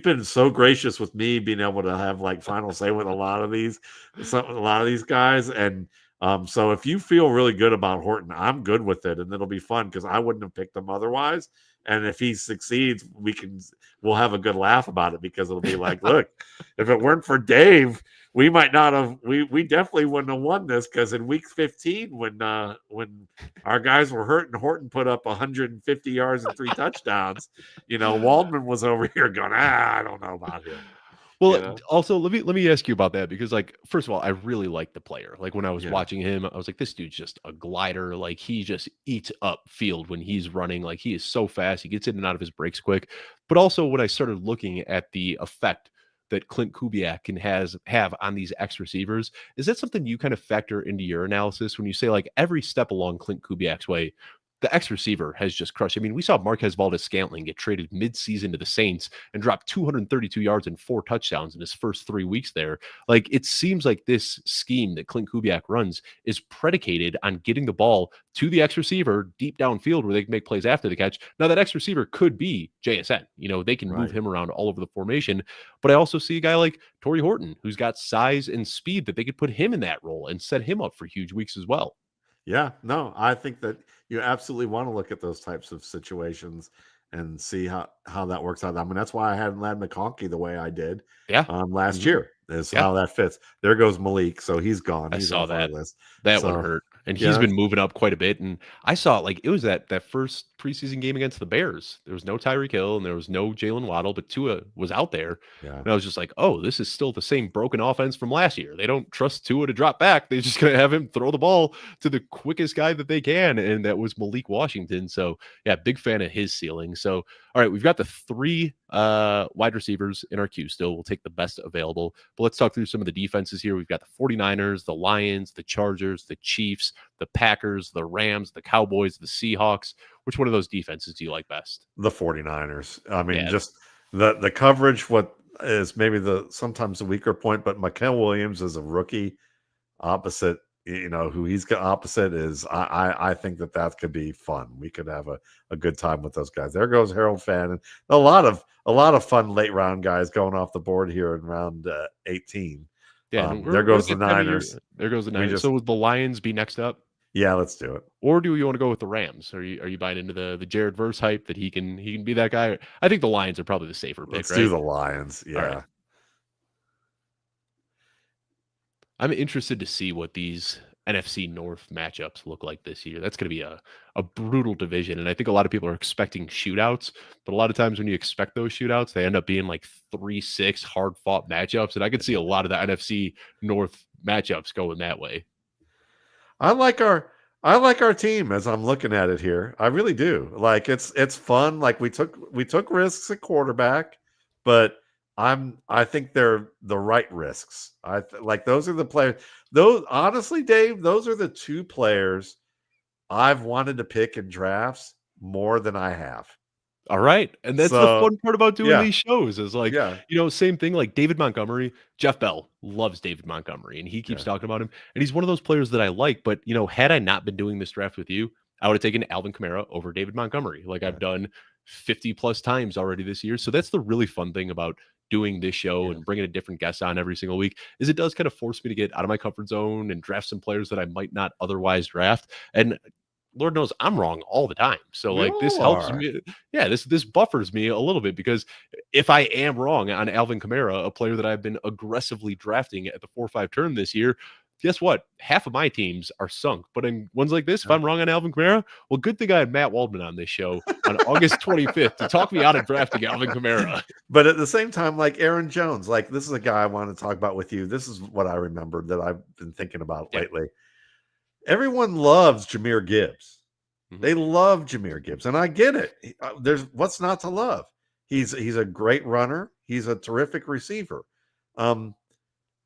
Speaker 2: been so gracious with me being able to have like final say with a lot of these guys. And so if you feel really good about Horton, I'm good with it, and it'll be fun because I wouldn't have picked him otherwise. And if he succeeds, we'll have a good laugh about it because it'll be like, look, if it weren't for Dave, we might not have. We definitely wouldn't have won this because in week 15, when our guys were hurt and Horton put up 150 yards and 3 touchdowns, Waldman was over here going, I don't know about him.
Speaker 1: Well, also let me ask you about that because, like, first of all, I really like the player. Like when I was watching him, I was like, this dude's just a glider. Like he just eats up field when he's running. Like he is so fast. He gets in and out of his breaks quick. But also when I started looking at the effect that Clint Kubiak can have on these X receivers, is that something you kind of factor into your analysis when you say like every step along Clint Kubiak's way, the X receiver has just crushed? I mean, we saw Marquez Valdes-Scantling get traded mid-season to the Saints and drop 232 yards and 4 touchdowns in his first 3 weeks there. Like, it seems like this scheme that Clint Kubiak runs is predicated on getting the ball to the X receiver deep downfield where they can make plays after the catch. Now, that X receiver could be JSN. They can move him around all over the formation. But I also see a guy like Torrey Horton, who's got size and speed that they could put him in that role and set him up for huge weeks as well.
Speaker 2: Yeah, no, I think that you absolutely want to look at those types of situations and see how that works out. I mean, that's why I had Ladd McConkey the way I did last year. Is how that fits. There goes Malik, so he's gone. He's
Speaker 1: saw
Speaker 2: off
Speaker 1: that.
Speaker 2: our list.
Speaker 1: That one hurt. And he's been moving up quite a bit. And I saw like it was that first preseason game against the Bears. There was no Tyreek Hill and there was no Jalen Waddle, but Tua was out there. Yeah. And I was just like, oh, this is still the same broken offense from last year. They don't trust Tua to drop back. They're just going to have him throw the ball to the quickest guy that they can. And that was Malik Washington. So yeah, big fan of his ceiling. So, all right, we've got the 3 wide receivers in our queue still. We'll take the best available. But let's talk through some of the defenses here. We've got the 49ers, the Lions, the Chargers, the Chiefs, the Packers, the Rams, the Cowboys, the Seahawks. Which one of those defenses do you like best?
Speaker 2: The 49ers. I mean, just the coverage, what is maybe sometimes the weaker point, but Mikael Williams is a rookie opposite who he's got opposite is I think that could be fun. We could have a good time with those guys. There goes Harold Fan, and a lot of fun late round guys going off the board here in round 18.
Speaker 1: Yeah, and
Speaker 2: There
Speaker 1: we're
Speaker 2: goes
Speaker 1: at
Speaker 2: the
Speaker 1: that time of year.
Speaker 2: Niners.
Speaker 1: There goes the
Speaker 2: We
Speaker 1: Niners.
Speaker 2: just
Speaker 1: So would the Lions be next up?
Speaker 2: Yeah, let's do it.
Speaker 1: Or do you want to go with the Rams? Are you buying into the Jared Verse hype that he can be that guy? I think the Lions are probably the safer pick,
Speaker 2: Let's do
Speaker 1: right?
Speaker 2: the Lions.
Speaker 1: All right.
Speaker 2: Yeah.
Speaker 1: I'm interested to see what these NFC North matchups look like this year. That's going to be a brutal division. And I think a lot of people are expecting shootouts, but a lot of times when you expect those shootouts, they end up being like 3-6 hard fought matchups. And I could see a lot of the NFC North matchups going that way.
Speaker 2: I like our team as I'm looking at it here. I really do. Like it's fun. Like we took risks at quarterback, but I think they're the right risks. Like those are the players. Those honestly, Dave, those are the two players I've wanted to pick in drafts more than I have.
Speaker 1: All right. And that's the fun part about doing
Speaker 2: yeah,
Speaker 1: these shows is like,
Speaker 2: yeah,
Speaker 1: same thing like David Montgomery. Jeff Bell loves David Montgomery and he keeps
Speaker 2: yeah,
Speaker 1: talking about him. And he's one of those players that I like. But, had I not been doing this draft with you, I would have taken Alvin Kamara over David Montgomery. Like I've done 50 plus times already this year. So that's the really fun thing about doing this show and bringing a different guest on every single week is it does kind of force me to get out of my comfort zone and draft some players that I might not otherwise draft. And Lord knows I'm wrong all the time. So
Speaker 2: We
Speaker 1: like this
Speaker 2: all
Speaker 1: helps
Speaker 2: are.
Speaker 1: me. Yeah, this buffers me a little bit because if I am wrong on Alvin Kamara, a player that I've been aggressively drafting at the 4-5 turn this year, guess what? Half of my teams are sunk. But in ones like this, if I'm wrong on Alvin Kamara, well, good thing I had Matt Waldman on this show on August 25th to talk me out of drafting Alvin Kamara.
Speaker 2: But at the same time, like Aaron Jones, like this is a guy I want to talk about with you. This is what I remembered that I've been thinking about lately. Everyone loves Jahmyr Gibbs.
Speaker 1: Mm-hmm.
Speaker 2: They love Jahmyr Gibbs, and I get it. There's what's not to love. He's a great runner. He's a terrific receiver, and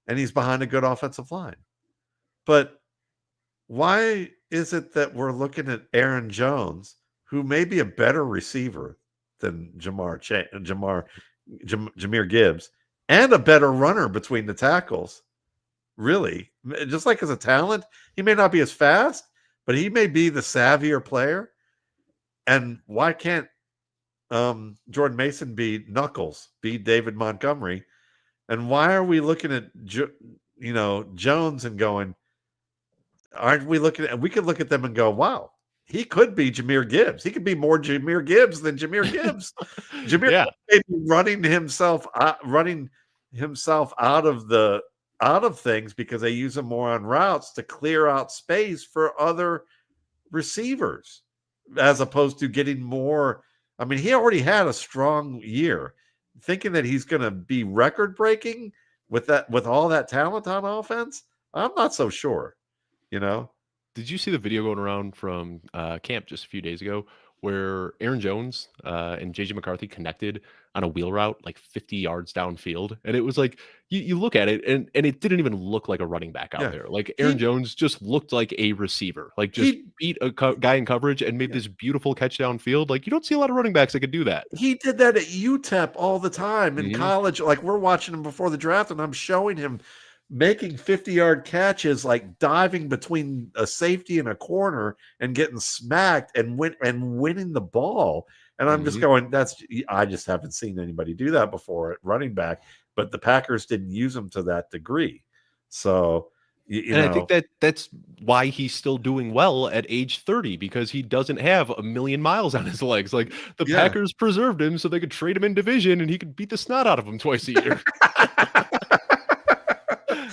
Speaker 2: he's behind a good offensive line. But why is it that we're looking at Aaron Jones, who may be a better receiver than Jahmyr Gibbs, and a better runner between the tackles? Really, just like as a talent, he may not be as fast, but he may be the savvier player. And why can't Jordan Mason be Knuckles, be David Montgomery? And why are we looking at Jones and going, aren't we looking at? We could look at them and go, wow, he could be Jahmyr Gibbs. He could be more Jahmyr Gibbs than Jahmyr Gibbs. Jahmyr Gibbs may be running himself out of things because they use him more on routes to clear out space for other receivers as opposed to getting more. I mean, he already had a strong year. Thinking that he's going to be record breaking with all that talent on offense, I'm not so sure.
Speaker 1: Did you see the video going around from camp just a few days ago where Aaron Jones and JJ McCarthy connected on a wheel route like 50 yards downfield? And it was like, you look at it and it didn't even look like a running back out there. Like Aaron Jones just looked like a receiver, like just beat a guy in coverage and made this beautiful catch downfield. Like you don't see a lot of running backs that could do that.
Speaker 2: He did that at UTEP all the time in college. Like we're watching him before the draft and I'm showing him making 50-yard catches, like diving between a safety and a corner and getting smacked and winning the ball. And I'm just going, I just haven't seen anybody do that before at running back, but the Packers didn't use him to that degree. So,
Speaker 1: I think that's why he's still doing well at age 30 because he doesn't have a million miles on his legs. Like the Packers preserved him so they could trade him in division and he could beat the snot out of them twice a year.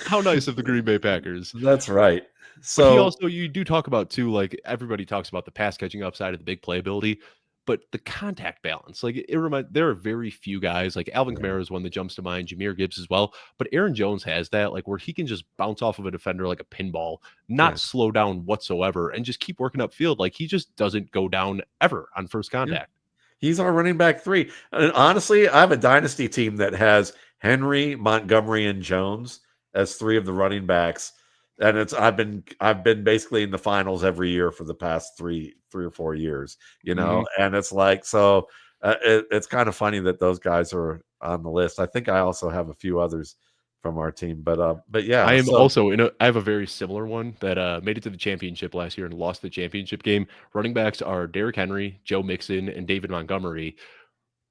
Speaker 1: How nice of the Green Bay Packers.
Speaker 2: That's right. So
Speaker 1: you do talk about too, like everybody talks about the pass catching upside of the big playability, but the contact balance, like there are very few guys like Alvin Kamara is one that jumps to mind, Jahmyr Gibbs as well. But Aaron Jones has that, like where he can just bounce off of a defender like a pinball, not slow down whatsoever, and just keep working upfield. Like he just doesn't go down ever on first contact.
Speaker 2: He's our running back 3. And honestly, I have a dynasty team that has Henry, Montgomery, and Jones as 3 of the running backs. And I've been basically in the finals every year for the past 3 or 4 years, and it's like, so it's kind of funny that those guys are on the list. I think I also have a few others from our team. But yeah,
Speaker 1: I am
Speaker 2: so
Speaker 1: also I have a very similar one that made it to the championship last year and lost the championship game. Running backs are Derrick Henry, Joe Mixon, and David Montgomery.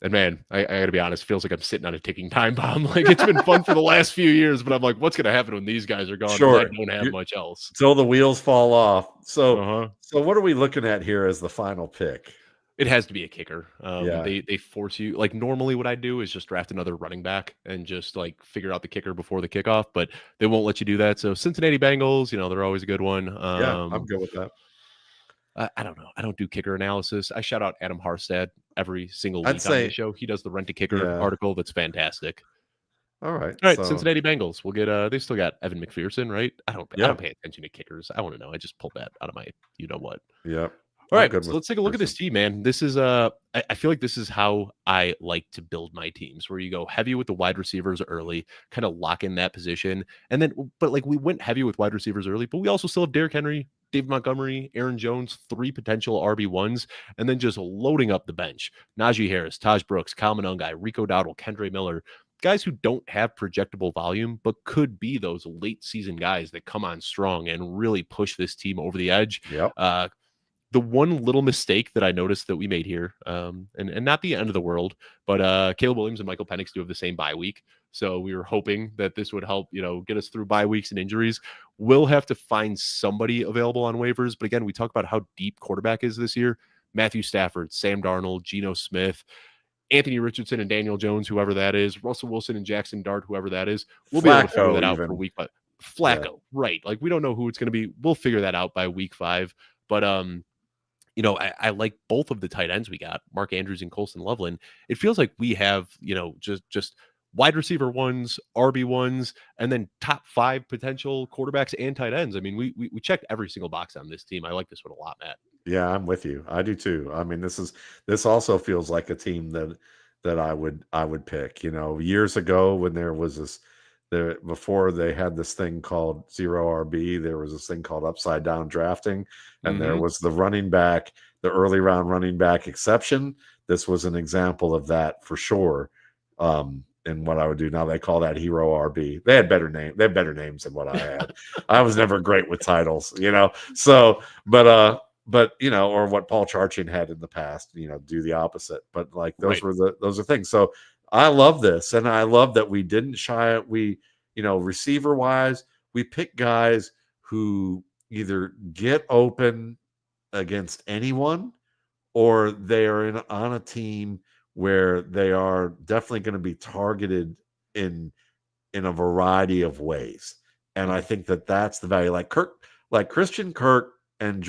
Speaker 1: And man, I got to be honest, it feels like I'm sitting on a ticking time bomb. Like it's been fun for the last few years, but I'm like, what's going to happen when these guys are gone? Because I
Speaker 2: sure,
Speaker 1: don't have much else.
Speaker 2: till the wheels fall off.
Speaker 1: Uh huh.
Speaker 2: So what are we looking at here as the final pick?
Speaker 1: It has to be a kicker.
Speaker 2: Yeah,
Speaker 1: They force you like normally what I do is just draft another running back and just like figure out the kicker before the kickoff, but they won't let you do that. So Cincinnati Bengals, they're always a good one.
Speaker 2: yeah, I'm good with that.
Speaker 1: I don't know. I don't do kicker analysis. I shout out Adam Harstad every single
Speaker 2: I'd
Speaker 1: week on this
Speaker 2: say,
Speaker 1: show. He does the Rent a Kicker
Speaker 2: yeah.
Speaker 1: article. That's fantastic.
Speaker 2: All right,
Speaker 1: All right,
Speaker 2: so
Speaker 1: Cincinnati Bengals. We'll get they still got Evan McPherson, right? I don't
Speaker 2: yeah,
Speaker 1: pay attention to kickers. I want to know. I just pulled that out of my what.
Speaker 2: yeah,
Speaker 1: All
Speaker 2: I'm
Speaker 1: right,
Speaker 2: good
Speaker 1: so
Speaker 2: with
Speaker 1: let's take a look at this team, man. This is I feel like this is how I like to build my teams, where you go heavy with the wide receivers early, kind of lock in that position, and then but like we went heavy with wide receivers early, but we also still have Derrick Henry, David Montgomery, Aaron Jones, 3 potential RB1s, and then just loading up the bench. Najee Harris, Taj Brooks, Kyle Monangai, Rico Dowdle, Kendre Miller, guys who don't have projectable volume, but could be those late season guys that come on strong and really push this team over the edge.
Speaker 2: yep.
Speaker 1: The one little mistake that I noticed that we made here, and not the end of the world, but Caleb Williams and Michael Penix do have the same bye week. So we were hoping that this would help, get us through bye weeks and injuries. We'll have to find somebody available on waivers. But again, we talk about how deep quarterback is this year. Matthew Stafford, Sam Darnold, Geno Smith, Anthony Richardson and Daniel Jones, whoever that is, Russell Wilson and Jackson Dart, whoever that is. We'll be able to figure that out for week 5. Flacco, right. Like we don't know who it's going to be. We'll figure that out by week 5. But I like both of the tight ends we got, Mark Andrews and Colston Loveland. It feels like we have, just wide receiver ones, RB ones, and then top 5 potential quarterbacks and tight ends. I mean, we checked every single box on this team. I like this one a lot, Matt.
Speaker 2: Yeah, I'm with you. I do too. I mean, this also feels like a team that I would pick. Years ago when there was before they had this thing called zero RB, there was this thing called upside down drafting, and there was the the early round running back exception. This was an example of that for sure. And what I would do now, they call that hero RB. They have better names than what I had. I was never great with titles, So, but or what Paul Charchian had in the past, do the opposite. But like those are things. So I love this, and I love that we didn't shy. Receiver wise, we pick guys who either get open against anyone, or they are on a team where they are definitely going to be targeted in a variety of ways. And I think that's the value. Like Christian Kirk and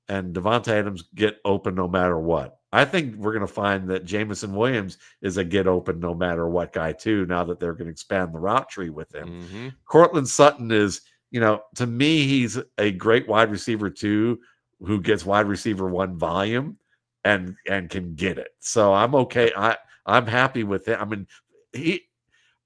Speaker 2: Devontae Adams get open no matter what. I think we're going to find that Jameson Williams is a get open no matter what guy too, now that they're going to expand the route tree with him. Cortland Sutton is, to me, he's a great wide receiver too, who gets wide receiver 1 volume and can get it. So I'm okay. I'm happy with it. I mean,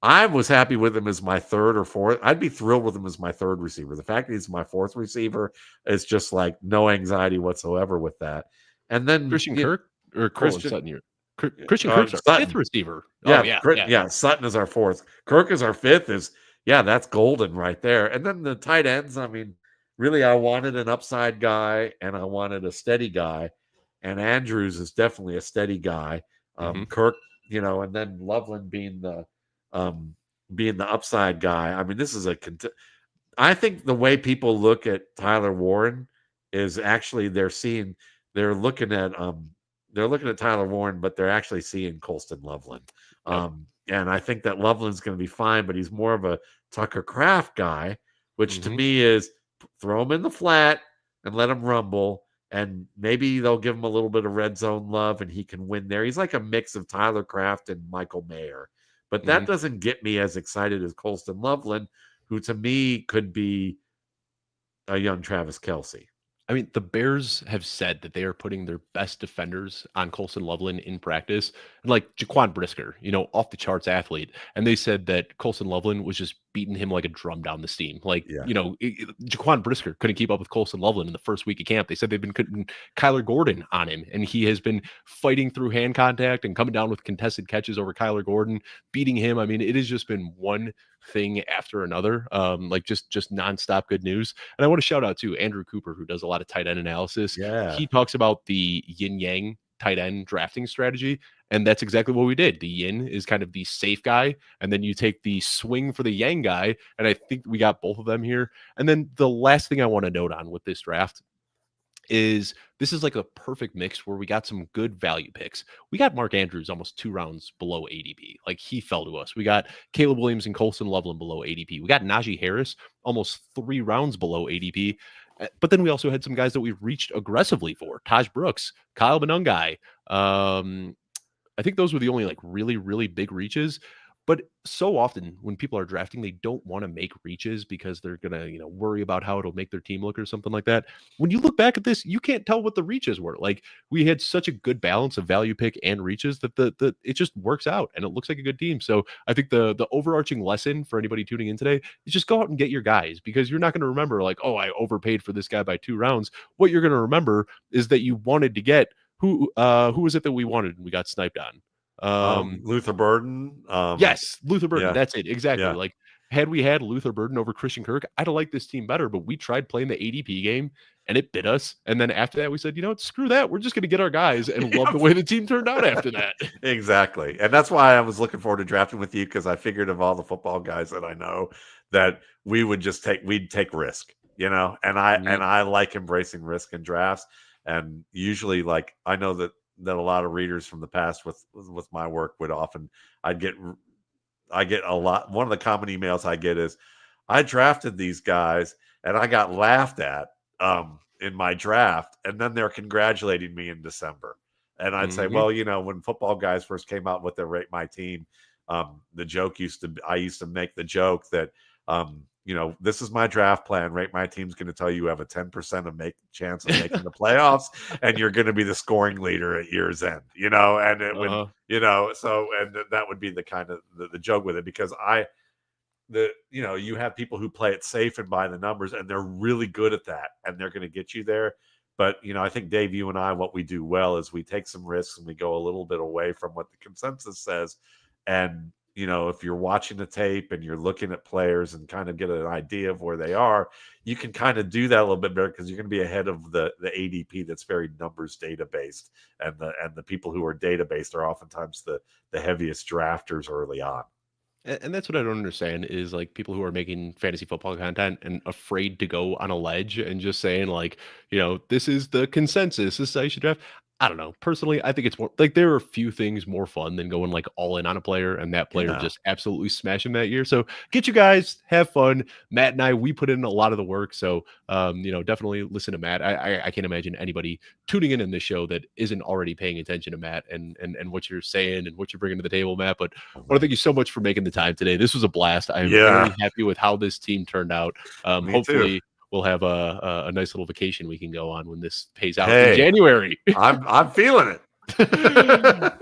Speaker 2: I was happy with him as my 3rd or 4th. I'd be thrilled with him as my 3rd receiver. The fact that he's my 4th receiver is just like no anxiety whatsoever with that. And then
Speaker 1: Christian Kirk or Christian Sutton. Christian Kirk's our
Speaker 2: Sutton.
Speaker 1: 5th receiver.
Speaker 2: Yeah. Sutton is our 4th. Kirk is our 5th. That's golden right there. And then the tight ends. I mean, really, I wanted an upside guy and I wanted a steady guy. And Andrews is definitely a steady guy. Kirk, and then Loveland being the upside guy. I mean, this is I think the way people look at Tyler Warren is actually they're looking at Tyler Warren, but they're actually seeing Colston Loveland. And I think that Loveland's going to be fine, but he's more of a Tucker Kraft guy, which to me is throw him in the flat and let him rumble. And maybe they'll give him a little bit of red zone love and he can win there. He's like a mix of Tyler Kraft and Michael Mayer. But that doesn't get me as excited as Colston Loveland, who to me could be a young Travis Kelce.
Speaker 1: I mean, the Bears have said that they are putting their best defenders on Colston Loveland in practice, like Jaquan Brisker, off the charts athlete. And they said that Colston Loveland was just beating him like a drum down the steam. Like,
Speaker 2: Yeah.
Speaker 1: Jaquan Brisker couldn't keep up with Colson Loveland in the first week of camp. They said they've been putting Kyler Gordon on him, and he has been fighting through hand contact and coming down with contested catches over Kyler Gordon, beating him. I mean, it has just been one thing after another, like just nonstop good news. And I want to shout out to Andrew Cooper, who does a lot of tight end analysis.
Speaker 2: Yeah.
Speaker 1: He talks about the yin yang tight end drafting strategy, and that's exactly what we did. The yin is kind of the safe guy, and then you take the swing for the yang guy, and I think we got both of them here. And then the last thing I want to note on with this draft is this is like a perfect mix where we got some good value picks. We got Mark Andrews almost 2 rounds below ADP. Like, he fell to us. We got Caleb Williams and Colson Loveland below ADP. We got Najee Harris almost 3 rounds below ADP. But then we also had some guys that we reached aggressively for. Taj Brooks, Kyle Benungai. I think those were the only like really, really big reaches. But so often when people are drafting, they don't want to make reaches because they're going to, worry about how it'll make their team look or something like that. When you look back at this, you can't tell what the reaches were. Like, we had such a good balance of value pick and reaches that it just works out and it looks like a good team. So I think the overarching lesson for anybody tuning in today is just go out and get your guys, because you're not going to remember like, oh, I overpaid for this guy by 2 rounds. What you're going to remember is that you wanted to get who was it that we wanted and we got sniped on?
Speaker 2: Luther Burden.
Speaker 1: Yes, Luther Burden.
Speaker 2: Yeah.
Speaker 1: That's it. Exactly.
Speaker 2: Yeah.
Speaker 1: Like, had we had Luther Burden over Christian Kirk, I'd have liked this team better, but we tried playing the ADP game and it bit us. And then after that, we said, screw that. We're just going to get our guys, and love the way the team turned out after that.
Speaker 2: Exactly. And that's why I was looking forward to drafting with you, because I figured of all the football guys that I know that we'd take risk, and I like embracing risk in drafts. And usually, like, I know that a lot of readers from the past with my work would often, I get a lot. One of the common emails I get is, I drafted these guys and I got laughed at in my draft, and then they're congratulating me in December. And I'd say, well, when football guys first came out with their Rate My Team, the joke I used to make the joke that, this is my draft plan. Rate My Team's going to tell you have a 10% chance of making the playoffs, and you're going to be the scoring leader at year's end, and it would, so, and that would be the kind of the joke with it, because you have people who play it safe and buy the numbers, and they're really good at that, and they're going to get you there. But, I think, Dave, you and I, what we do well is we take some risks and we go a little bit away from what the consensus says. And, if you're watching the tape and you're looking at players and kind of get an idea of where they are, you can kind of do that a little bit better, because you're going to be ahead of the ADP that's very numbers data based. And the people who are data based are oftentimes the heaviest drafters early on.
Speaker 1: And that's what I don't understand is, like, people who are making fantasy football content and afraid to go on a ledge and just saying, like, this is the consensus, this is how you should draft. I don't know. Personally, I think it's more like, there are a few things more fun than going like all in on a player and that player just absolutely smash him that year. So get you guys, have fun. Matt and I, we put in a lot of the work. So, definitely listen to Matt. I can't imagine anybody tuning in this show that isn't already paying attention to Matt and what you're saying and what you're bringing to the table, Matt. But I want to thank you so much for making the time today. This was a blast. I'm very happy with how this team turned out. Hopefully we'll have a nice little vacation we can go on when this pays out in January.
Speaker 2: I'm feeling it.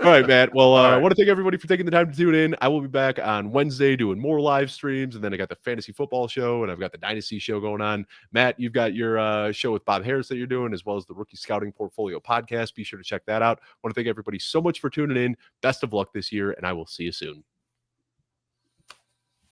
Speaker 1: All right, Matt. Well, I want to thank everybody for taking the time to tune in. I will be back on Wednesday doing more live streams, and then I got the fantasy football show, and I've got the dynasty show going on. Matt, you've got your show with Bob Harris that you're doing, as well as the Rookie Scouting Portfolio podcast. Be sure to check that out. I want to thank everybody so much for tuning in. Best of luck this year, and I will see you soon.